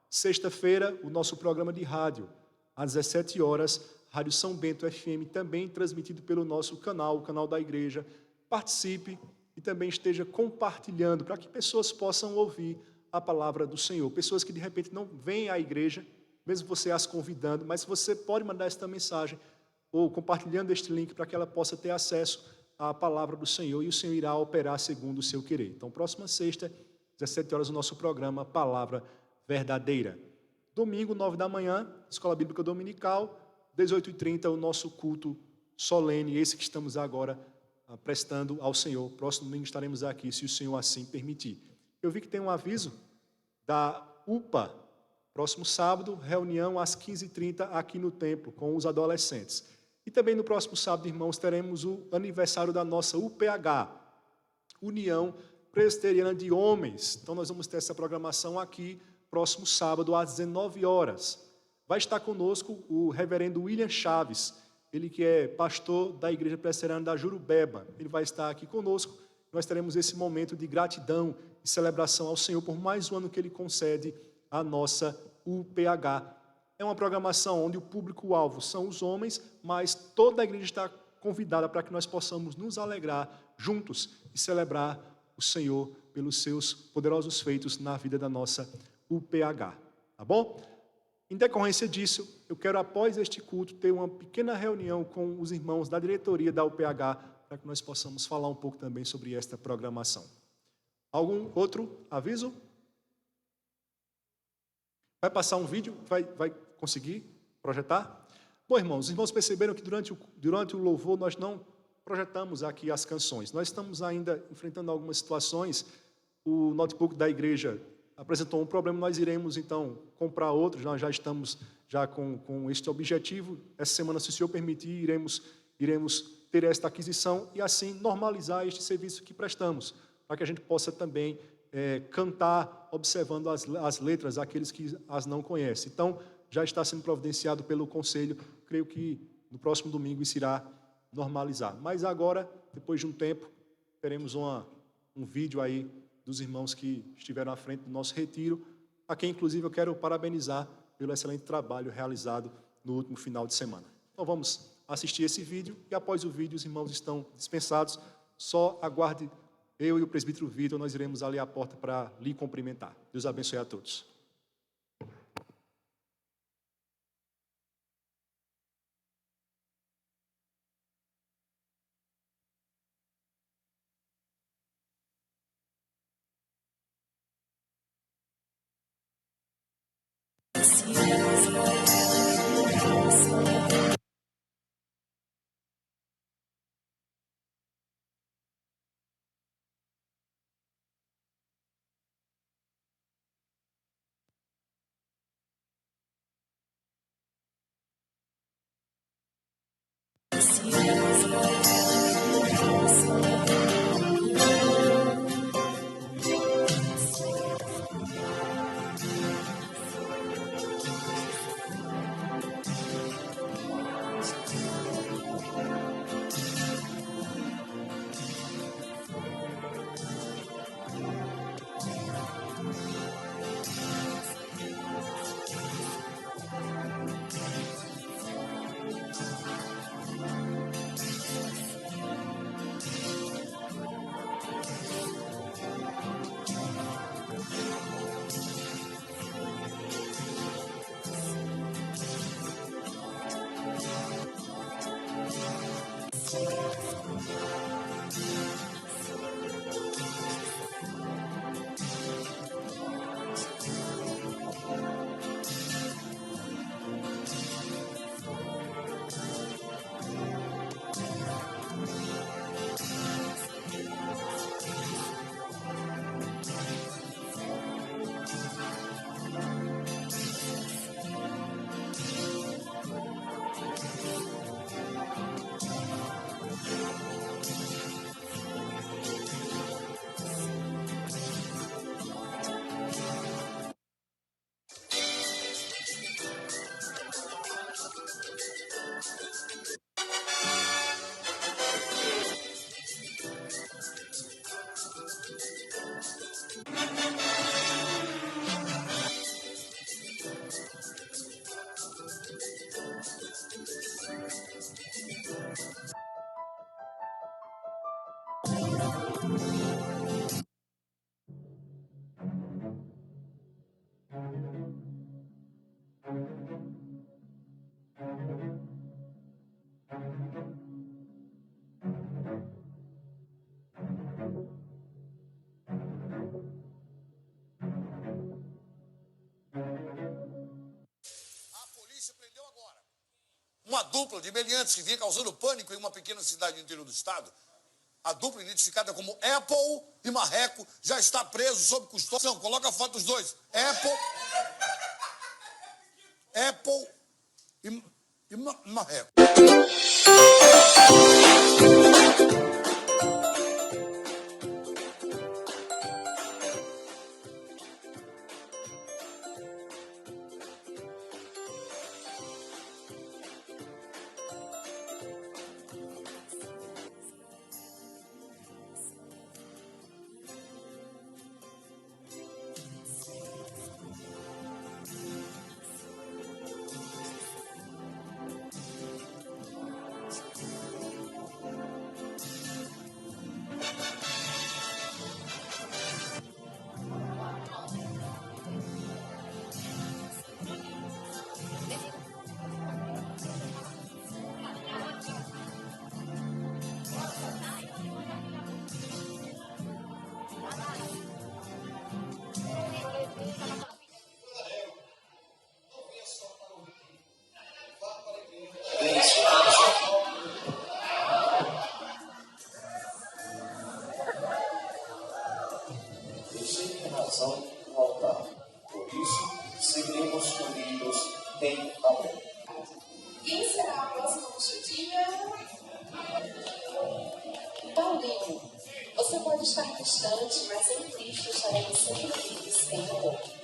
Speaker 6: Sexta-feira, o nosso programa de rádio. Às 17 horas, Rádio São Bento FM, também transmitido pelo nosso canal, o canal da igreja. Participe e também esteja compartilhando, para que pessoas possam ouvir a palavra do Senhor. Pessoas que de repente não vêm à igreja, mesmo você as convidando, mas você pode mandar esta mensagem, ou compartilhando este link, para que ela possa ter acesso à palavra do Senhor, e o Senhor irá operar segundo o seu querer. Então, próxima sexta, 17 horas, o nosso programa Palavra Verdadeira. Domingo, 9 da manhã, Escola Bíblica Dominical, 18h30, o nosso culto solene, esse que estamos agora prestando ao Senhor. Próximo domingo estaremos aqui, se o Senhor assim permitir. Eu vi que tem um aviso da UPA, próximo sábado, reunião às 15h30 aqui no templo, com os adolescentes. E também no próximo sábado, irmãos, teremos o aniversário da nossa UPH, União Presbiteriana de Homens. Então nós vamos ter essa programação aqui, próximo sábado, às 19 horas. Vai estar conosco o reverendo William Chaves, ele que é pastor da Igreja Presbiteriana da Jurubeba. Ele vai estar aqui conosco. Nós teremos esse momento de gratidão e celebração ao Senhor por mais um ano que Ele concede à nossa UPH. é uma programação onde o público-alvo são os homens, mas toda a igreja está convidada para que nós possamos nos alegrar juntos e celebrar o Senhor pelos seus poderosos feitos na vida da nossa UPH. Tá bom? Em decorrência disso, eu quero, após este culto, ter uma pequena reunião com os irmãos da diretoria da UPH para que nós possamos falar um pouco também sobre esta programação. Algum outro aviso? Vai passar um vídeo? Vai conseguir projetar? Bom, irmãos, os irmãos perceberam que durante o louvor nós não projetamos aqui as canções. Nós estamos ainda enfrentando algumas situações. O notebook da igreja apresentou um problema, nós iremos então comprar outro. Nós já estamos com este objetivo. Essa semana, se o Senhor permitir, iremos ter esta aquisição e assim normalizar este serviço que prestamos, para que a gente possa também cantar observando as letras, aqueles que as não conhecem. Então, já está sendo providenciado pelo Conselho. Creio que no próximo domingo isso irá normalizar. Mas agora, depois de um tempo, teremos um vídeo aí dos irmãos que estiveram à frente do nosso retiro, a quem, inclusive, eu quero parabenizar pelo excelente trabalho realizado no último final de semana. Então, vamos assistir esse vídeo e, após o vídeo, os irmãos estão dispensados. Só aguarde eu e o presbítero Vitor, nós iremos ali à porta para lhe cumprimentar. Deus abençoe a todos.
Speaker 7: Uma dupla de meliantes que vinha causando pânico em uma pequena cidade do interior do estado. A dupla, identificada como Apple e Marreco, já está preso sob custódia. Coloca a foto dos dois. Apple e Marreco.
Speaker 8: oração no altar. Por isso, seguimos unidos em amor.
Speaker 9: Quem será a próxima puxadinha? Paulinho, você pode estar distante, mas em Cristo estaremos sempre unidos em amor.